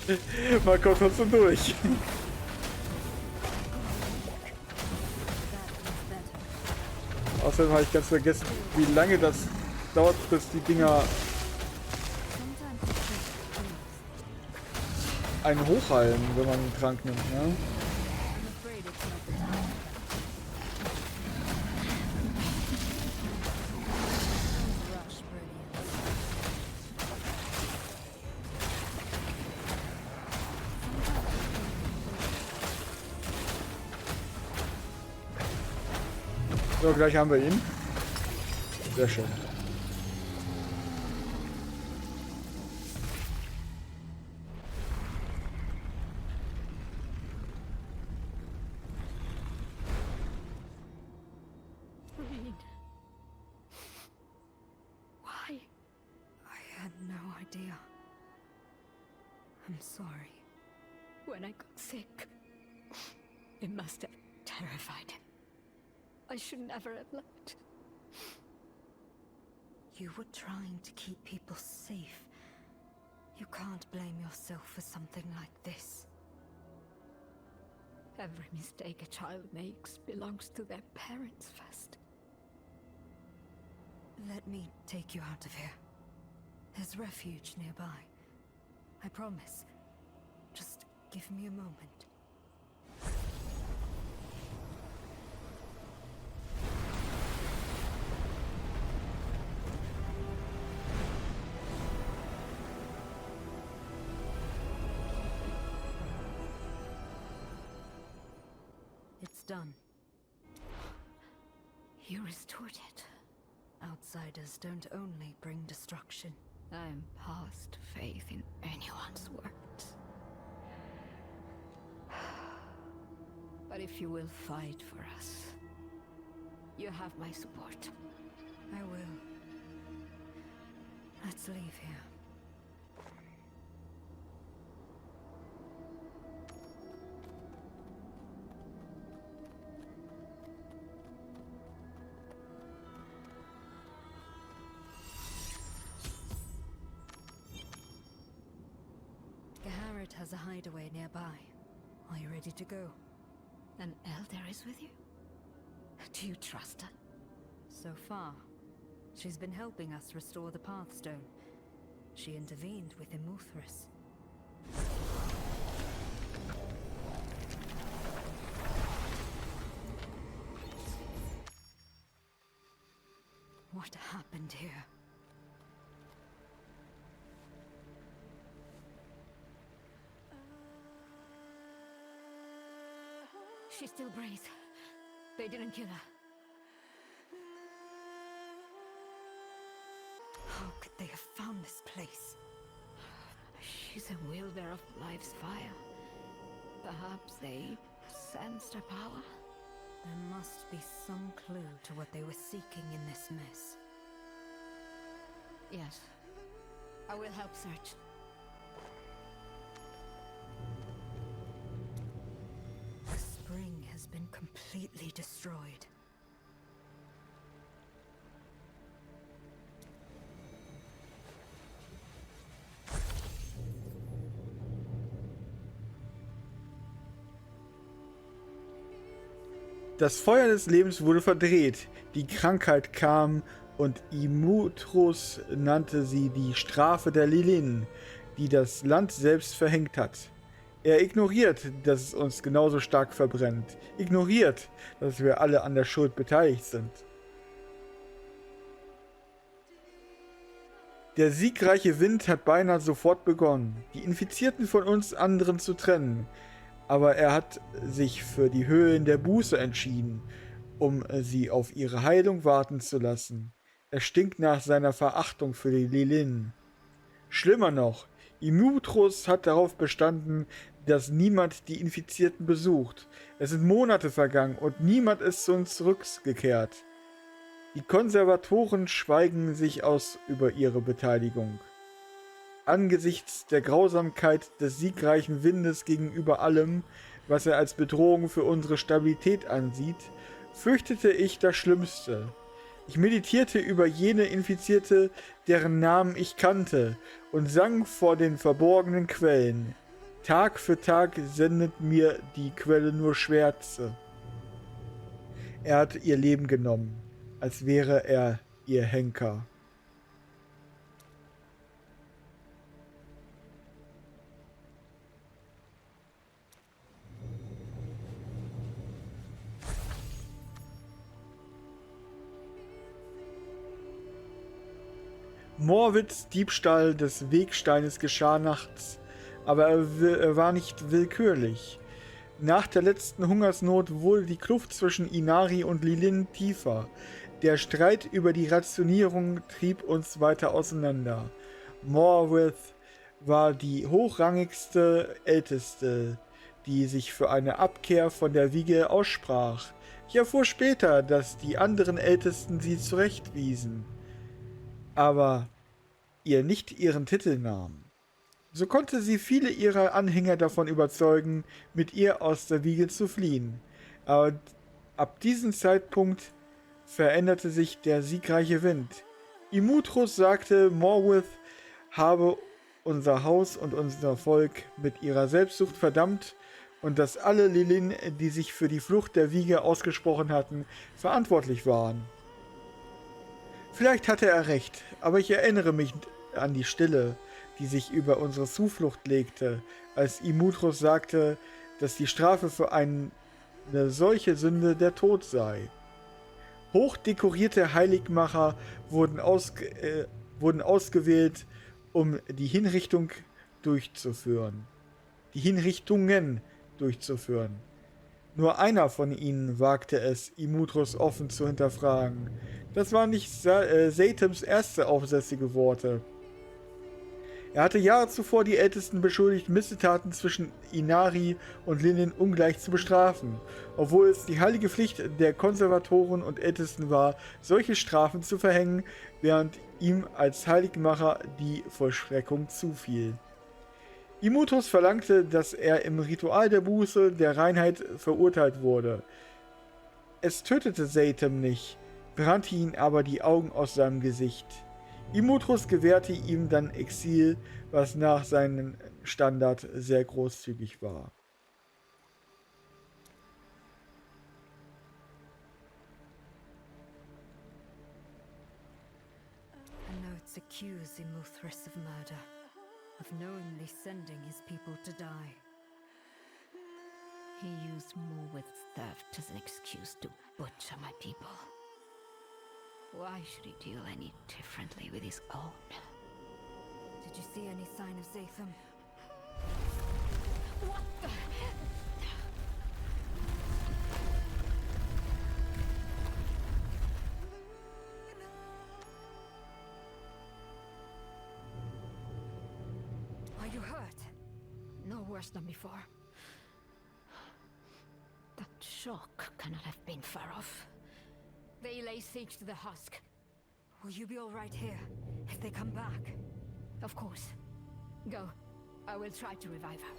man kommt trotzdem durch. Außerdem habe ich ganz vergessen, wie lange das dauert, bis die Dinger einen hochheilen, wenn man einen Trank nimmt. Ne? So, gleich haben wir ihn. Sehr schön. Why? I had no idea. I'm sorry. When I got sick, it must have terrified him. I should never have left. You were trying to keep people safe. You can't blame yourself for something like this. Every mistake a child makes belongs to their parents first. Let me take you out of here. There's refuge nearby. I promise. Just give me a moment. It's done. You restored it. Outsiders don't only bring destruction. I'm past faith in anyone's words. But if you will fight for us, you have my support. I will. Let's leave here. Has a hideaway nearby. Are you ready to go? An elder is with you? Do you trust her? So far. She's been helping us restore the Pathstone. She intervened with Immortal. What happened here? She still breathes. They didn't kill her. How could they have found this place? She's a wielder of life's fire. Perhaps they sensed her power? There must be some clue to what they were seeking in this mess. Yes. I will help search. The spring has been completely destroyed. Das Feuer des Lebens wurde verdreht, die Krankheit kam und Immortus nannte sie die Strafe der Lilin, die das Land selbst verhängt hat. Er ignoriert, dass es uns genauso stark verbrennt, ignoriert, dass wir alle an der Schuld beteiligt sind. Der siegreiche Wind hat beinahe sofort begonnen, die Infizierten von uns anderen zu trennen. Aber er hat sich für die Höhen der Buße entschieden um sie auf ihre Heilung warten zu lassen. Er stinkt nach seiner Verachtung für die Lilin. Schlimmer noch, Immortal hat darauf bestanden, dass niemand die Infizierten besucht. Es sind Monate vergangen und niemand ist zu uns zurückgekehrt. Die Konservatoren schweigen sich aus über ihre Beteiligung. Angesichts der Grausamkeit des siegreichen Windes gegenüber allem, was er als Bedrohung für unsere Stabilität ansieht, fürchtete ich das Schlimmste. Ich meditierte über jene Infizierte, deren Namen ich kannte, und sang vor den verborgenen Quellen. Tag für Tag sendet mir die Quelle nur Schwärze. Er hat ihr Leben genommen, als wäre er ihr Henker. Morwitts Diebstahl des Wegsteines geschah nachts, aber er war nicht willkürlich. Nach der letzten Hungersnot wurde die Kluft zwischen Inari und Lilin tiefer. Der Streit über die Rationierung trieb uns weiter auseinander. Morwith war die hochrangigste Älteste, die sich für eine Abkehr von der Wiege aussprach. Ich erfuhr später, dass die anderen Ältesten sie zurechtwiesen, aber ihr nicht ihren Titel nahmen. So konnte sie viele ihrer Anhänger davon überzeugen, mit ihr aus der Wiege zu fliehen. Aber ab diesem Zeitpunkt veränderte sich der siegreiche Wind. Immortal sagte, Morwith habe unser Haus und unser Volk mit ihrer Selbstsucht verdammt und dass alle Lilin, die sich für die Flucht der Wiege ausgesprochen hatten, verantwortlich waren. Vielleicht hatte er recht, aber ich erinnere mich an die Stille, die sich über unsere Zuflucht legte, als Immortal sagte, dass die Strafe für eine solche Sünde der Tod sei. Hochdekorierte Heiligmacher wurden ausgewählt, um die Hinrichtungen durchzuführen. Nur einer von ihnen wagte es, Immortal offen zu hinterfragen. Das waren nicht Satums erste aufsässige Worte. Er hatte Jahre zuvor die Ältesten beschuldigt, Missetaten zwischen Inari und Lilin ungleich zu bestrafen, obwohl es die heilige Pflicht der Konservatoren und Ältesten war, solche Strafen zu verhängen, während ihm als Heiligmacher die Vollstreckung zufiel. Immortal verlangte, dass er im Ritual der Buße der Reinheit verurteilt wurde. Es tötete Satum nicht, brannte ihn aber die Augen aus seinem Gesicht. Immortal gewährte ihm dann Exil, was nach seinem Standard sehr großzügig war. Notes accuse Immortal of murder, of knowingly sending his people to die. He used Morwith's theft as an excuse to butcher my people. Why should he deal any differently with his own? Did you see any sign of Zatham? What the? Are you hurt? No worse than before. That shock cannot have been far off. They lay siege to the husk. Will you be all right here if they come back? Of course. Go. I will try to revive her.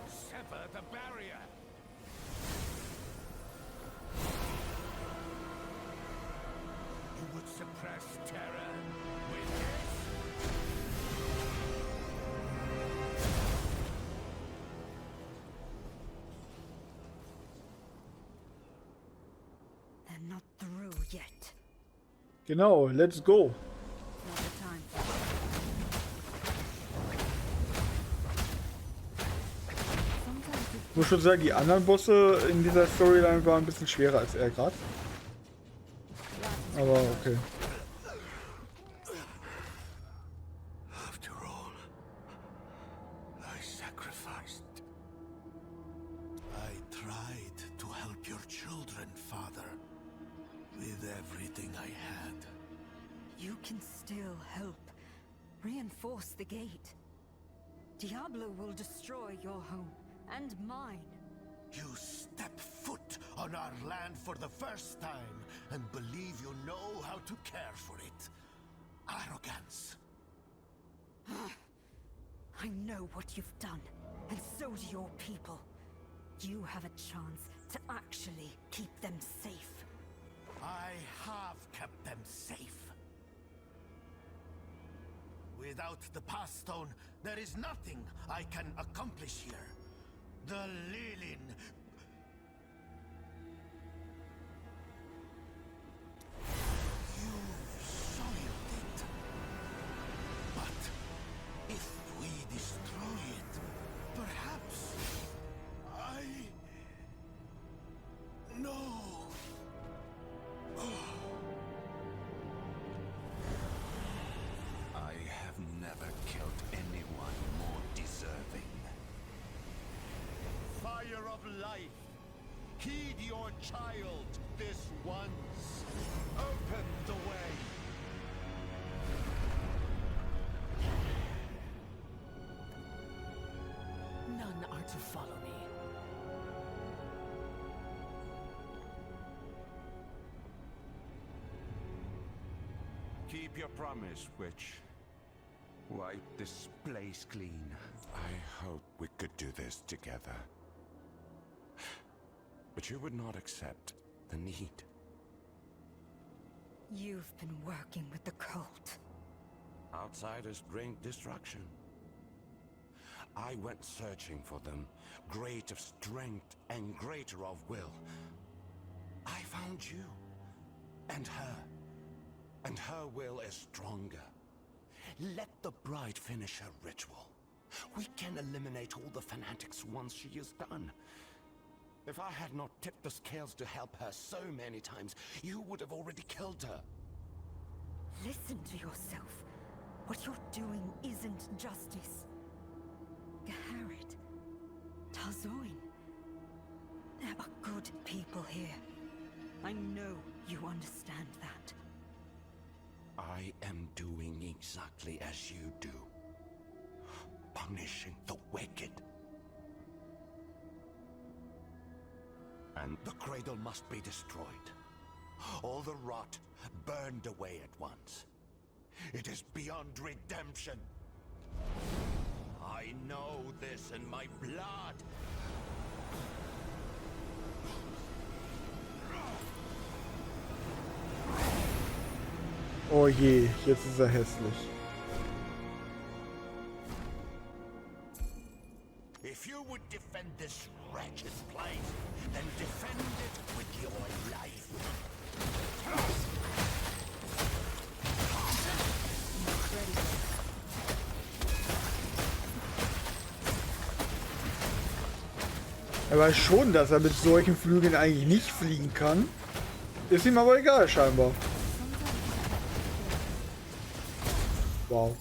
Sever the barrier! You would suppress terror with this? They're not through yet. Genau, let's go. Not the time. Sometimes you Ich muss schon sagen, die anderen Bosse in dieser Storyline waren ein bisschen schwerer als er gerade. Aber okay. After all, I sacrificed. I tried to help your children, Father, with everything I had. You can still help. Reinforce the gate. Diablo will destroy your home and mine. You step foot on our land for the first time and believe you know how to care for it. Arrogance. I know what you've done, and so do your people. You have a chance to actually keep them safe. I have kept them safe. Without the Path Stone, there is nothing I can accomplish here. The Lilin. You soiled it. But if we destroy it, perhaps No. I have never killed anyone more deserving. Fire of life, heed your child this once. Open the way. None are to follow me. Keep your promise, Witch. Wipe this place clean. I hope we could do this together. But you would not accept the need. You've been working with the cult. Outsiders bring destruction. I went searching for them, great of strength and greater of will. I found you, and her. And her will is stronger. Let the bride finish her ritual. We can eliminate all the fanatics once she is done. If I had not tipped the scales to help her so many times, you would have already killed her. Listen to yourself. What you're doing isn't justice. Geharit, Tarzoin, there are good people here. I know you understand that. I am doing exactly as you do. Punishing the wicked. And the cradle must be destroyed. All the rot burned away at once. It is beyond redemption. I know this in my blood. Oh je, jetzt ist er hässlich. If you would defend this wretched place, then defend it with your life. Er weiß schon, dass er mit solchen Flügeln eigentlich nicht fliegen kann. Ist ihm aber egal, scheinbar. Wow.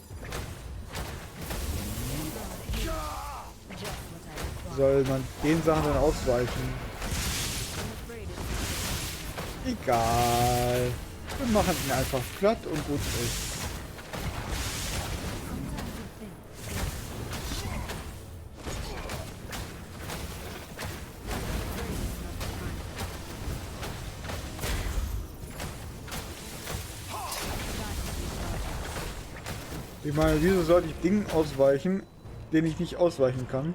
Soll man den Sachen dann ausweichen? Egal. Wir machen ihn einfach platt und gut ist. Ich meine, wieso sollte ich Dingen ausweichen, denen ich nicht ausweichen kann?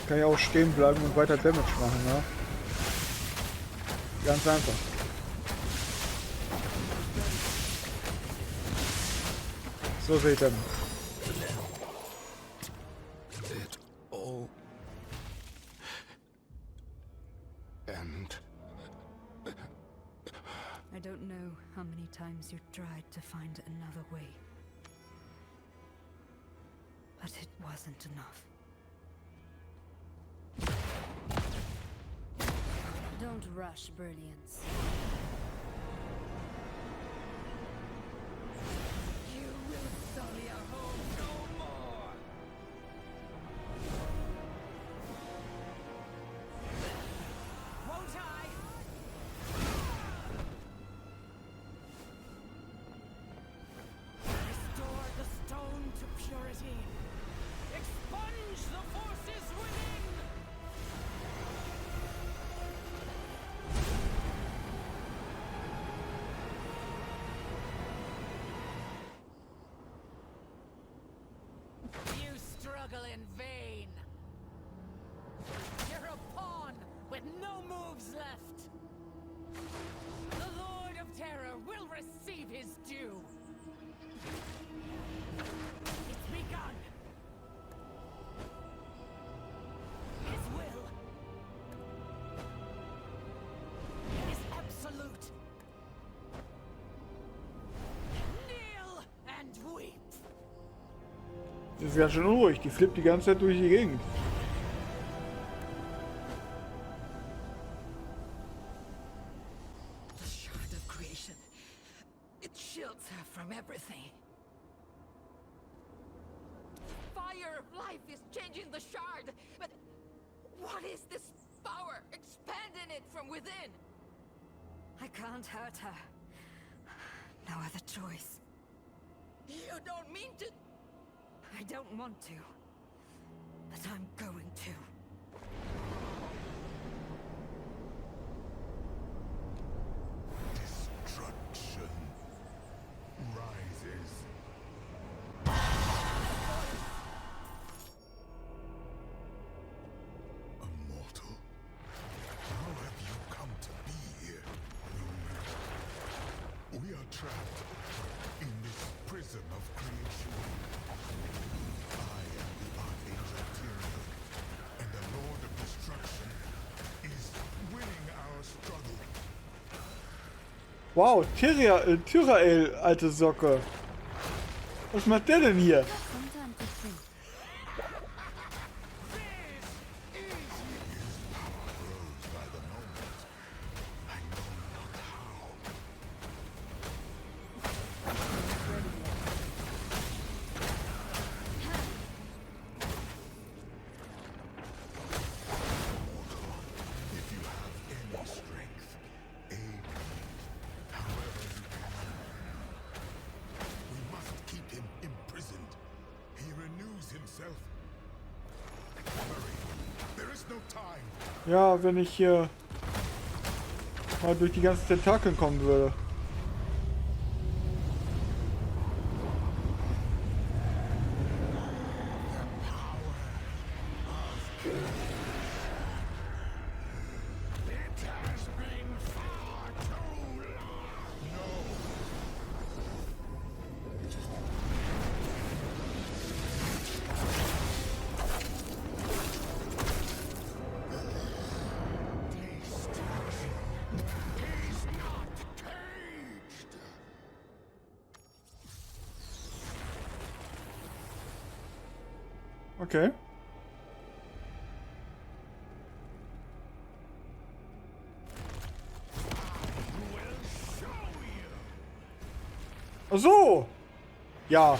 Kann ja auch stehen bleiben und weiter Damage machen, ja? Ganz einfach. So sehe ich dann. I don't know how many times you tried to find another way. But it wasn't enough. Don't rush brilliance. You will sully our home no more! Won't I? Restore the stone to purity. Expunge the forces within! You struggle in vain. You're a pawn with no moves left. The Lord of Terror will receive his due. It's begun. His will is absolute. Kneel and weep. Die ist ganz schön unruhig. Die flippt die ganze Zeit durch die Gegend. The shard of creation. It shields her from everything. Fire of life is changing the shard, but what is this power expanding it from within? I can't hurt her. No other choice. You don't mean to... I don't want to. But I'm going to. Destruction rises. Immortal? How have you come to be here? We are trapped in this prison of creation. I am the Archangel Tyrion, and the Lord of Destruction is winning our struggle. Wow, Tyrael, alte Socke. Was macht der denn hier? Some time to think. Grows by the moment. I know not how. Mortal, if you have any strength, aid me, however you can. We must keep him imprisoned. He renews himself. Hurry, there is no time. Ja, wenn ich hier mal durch die ganzen Tentakeln kommen würde. It has been far too long. No. He's not caged. Okay. Ach so. Ja.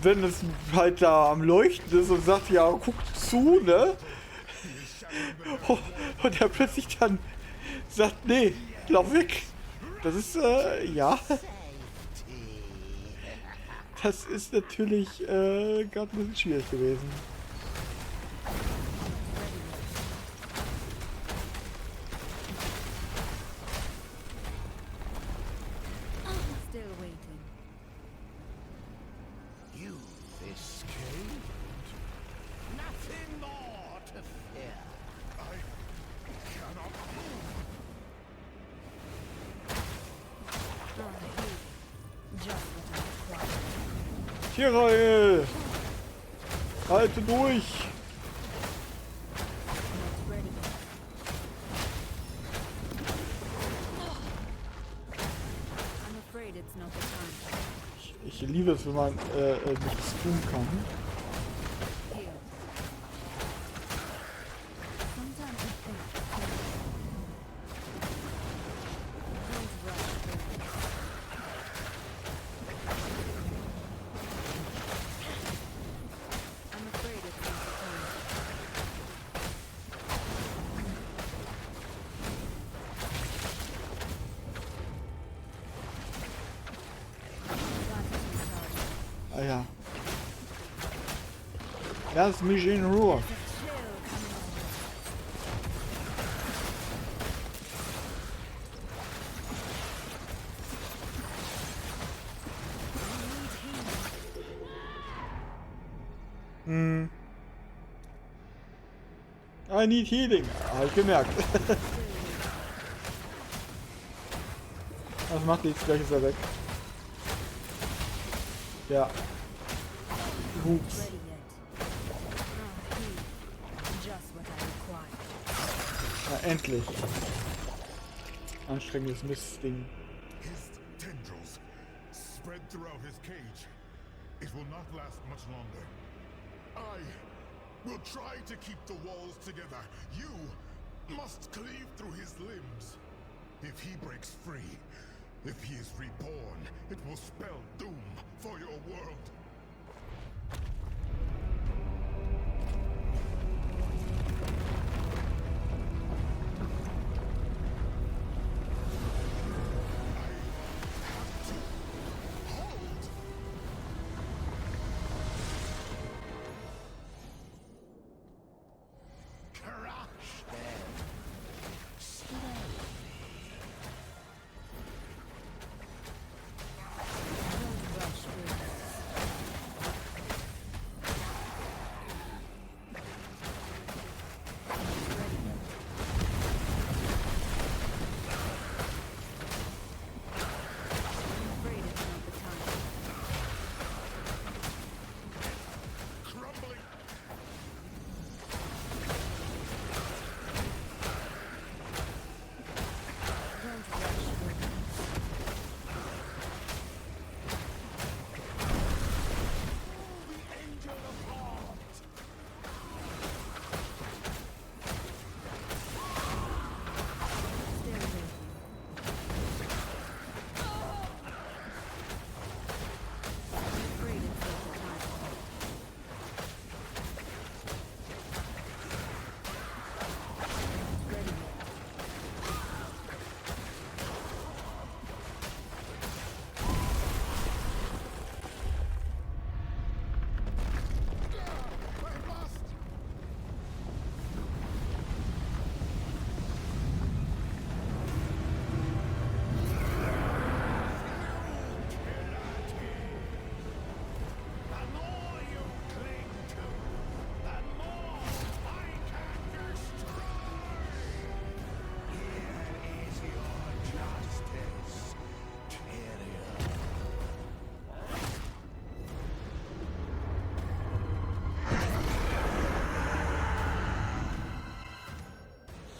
Wenn es halt da am Leuchten ist und sagt, ja, guck zu, ne? Und er plötzlich dann sagt, nee, lauf weg. Das ist, ja. Das ist natürlich, gerade ein bisschen schwierig gewesen. Still waiting. You've escaped. Nothing more to fear. I cannot move. Just what I required. Tyrael! Halte durch! Not ready. I'm afraid it's not the time. Ich liebe es, wenn man nichts tun kann. Here. Sometimes I think Ah ja. Lass mich in Ruhe. I need healing. Hab ich gemerkt. Was macht die jetzt? Gleich ist er weg. Ja. Hups. Ja, endlich. Anstrengendes Mistding. His tendrils spread throughout his cage. It will not last much longer. I will try to keep the walls together. You must cleave through his limbs. If he breaks free, if he is reborn, it will spell doom for your world.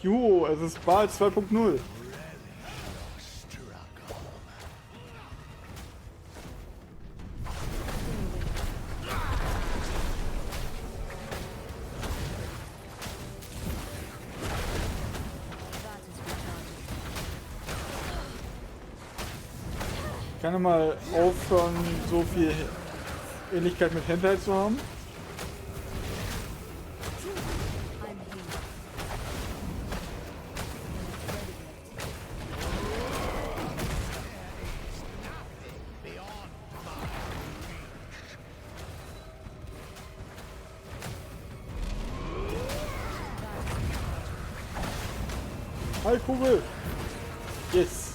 Jo, es ist Ball 2.0. Kann er mal aufhören, so viel Ähnlichkeit mit Hentai zu haben? Hi Kugel! Yes!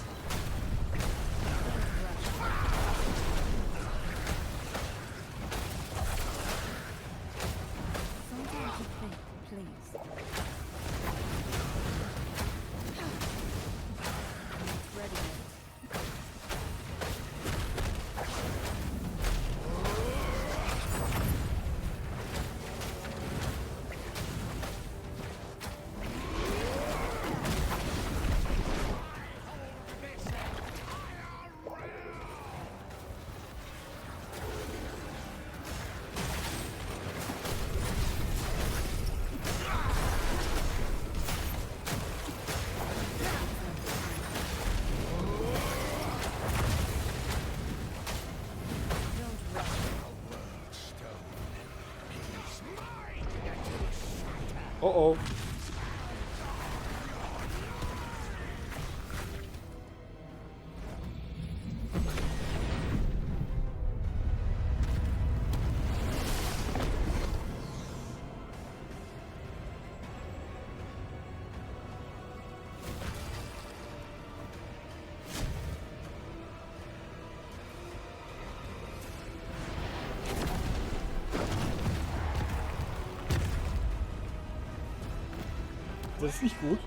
Oh oh. Das ist nicht gut.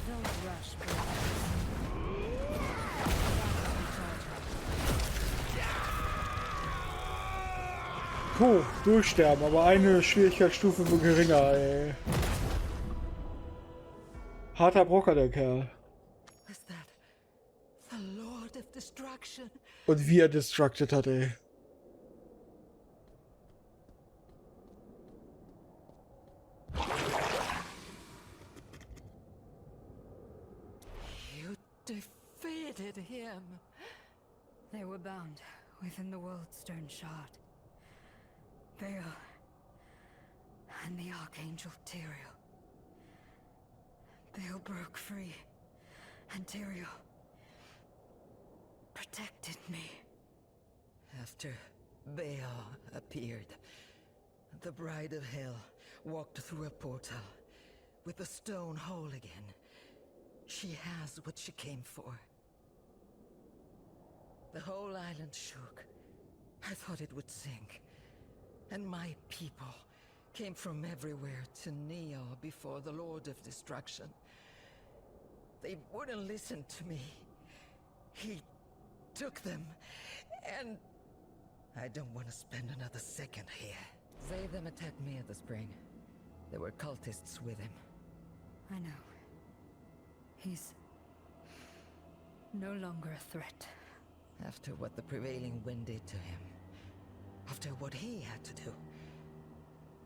Don't rush, brothers. Puh, durchsterben, aber eine Schwierigkeitsstufe geringer, ey. Harter Brocker, der Kerl. Was that? The Lord of Destruction. Und wie er destructed hat, ey. You defeated him. They were bound within the world's stone shard. Baal and the Archangel Tyrael. Baal broke free, and Tyrael protected me. After Baal appeared, the Bride of Hell walked through a portal with the stone whole again. She has what she came for. The whole island shook. I thought it would sink. And my people came from everywhere to kneel before the Lord of Destruction. They wouldn't listen to me. He took them, and I don't want to spend another second here. Zatham attacked me at the spring. There were cultists with him. I know. He's no longer a threat. After what the prevailing wind did to him. After what he had to do.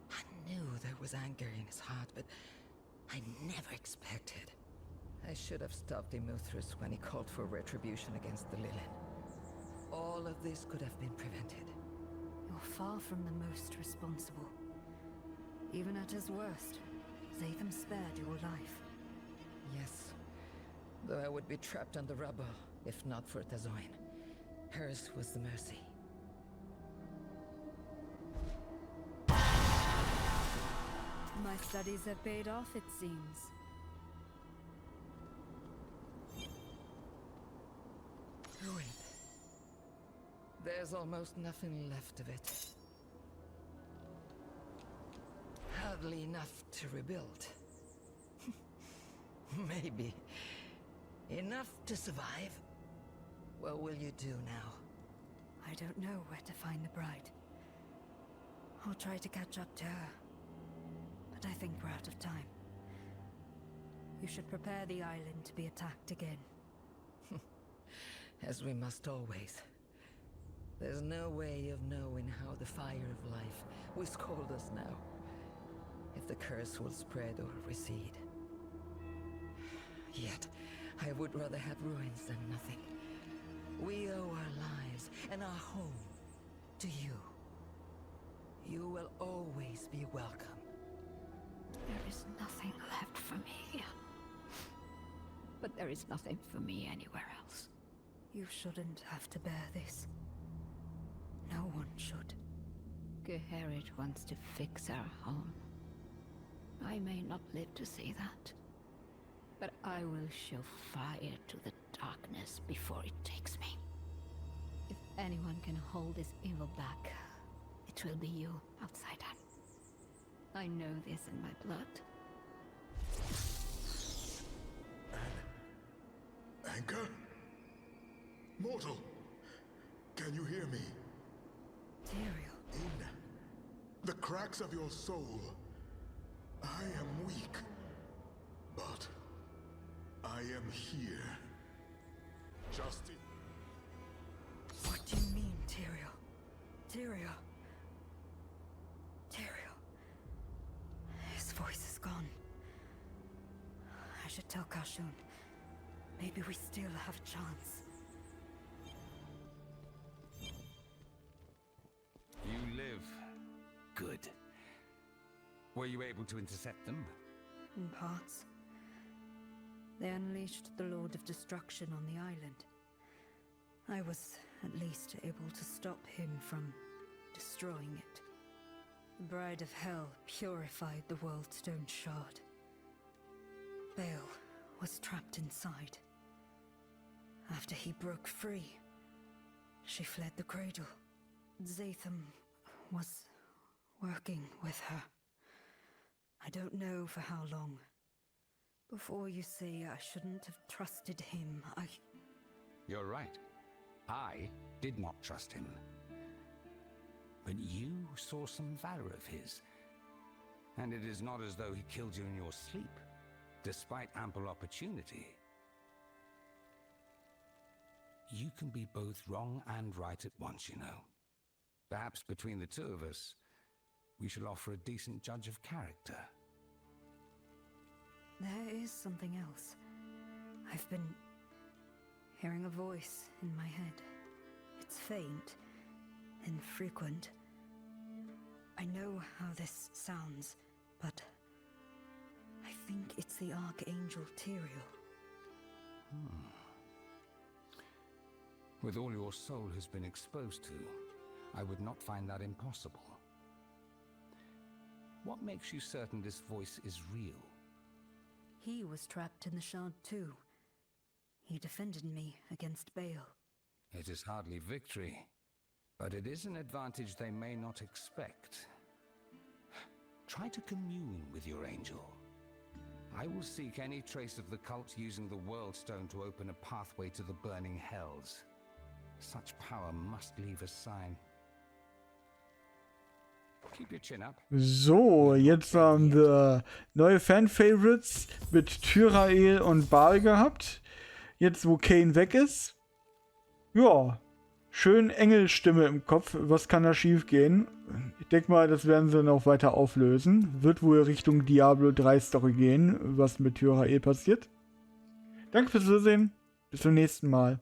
I knew there was anger in his heart, but I never expected. I should have stopped Immortal when he called for retribution against the Lilin. All of this could have been prevented. You're far from the most responsible. Even at his worst, Zatham spared your life. Yes. Though I would be trapped on the rubble, if not for Tazoin. Hers was the mercy. My studies have paid off, it seems. Ruined. There's almost nothing left of it. Hardly enough to rebuild. Maybe. Enough to survive. What will you do now? I don't know where to find the bride. I'll try to catch up to her. But I think we're out of time. You should prepare the island to be attacked again. As we must always. There's no way of knowing how the fire of life will scold us now. If the curse will spread or recede. Yet, I would rather have ruins than nothing. We owe our lives and our home to you. You will always be welcome. There is nothing left for me here. But there is nothing for me anywhere else. You shouldn't have to bear this. No one should. Geherit wants to fix our home. I may not live to see that. But I will show fire to the darkness before it takes me. If anyone can hold this evil back, it will be you, outsider. I know this in my blood. Anchor? Mortal, can you hear me? Tyrael. In the cracks of your soul, I am weak, but I am here. Just What do you mean, Tyrael? Tyrael. Tyrael. His voice is gone. I should tell Kashun. Maybe we still have a chance. You live. Good. Were you able to intercept them? In parts. They unleashed the Lord of Destruction on the island. I was at least able to stop him from destroying it. The Bride of Hell purified the Worldstone Shard. Bale was trapped inside. After he broke free, she fled the cradle. Zatham was working with her. I don't know for how long. Before you say I shouldn't have trusted him, You're right. I did not trust him. But you saw some valor of his. And it is not as though he killed you in your sleep, despite ample opportunity. You can be both wrong and right at once, you know. Perhaps between the two of us, we shall offer a decent judge of character. There is something else. I've been hearing a voice in my head. It's faint, infrequent. I know how this sounds, but I think it's the Archangel Tyrael. With all your soul has been exposed to, I would not find that impossible. What makes you certain this voice is real? He was trapped in the Shard too. He defended me against Bale. It is hardly victory, but it is an advantage they may not expect. Try to commune with your angel. I will seek any trace of the cult using the World Stone to open a pathway to the burning hells. Such power must leave a sign. Keep your chin up. So, jetzt haben wir neue Fan-Favorites mit Tyrael und Baal gehabt. Jetzt, wo Kane weg ist. Ja, schön Engelstimme im Kopf. Was kann da schief gehen? Ich denke mal, das werden sie noch weiter auflösen. Wird wohl Richtung Diablo 3 Story gehen, was mit Tyrael passiert. Danke fürs Zusehen. Bis zum nächsten Mal.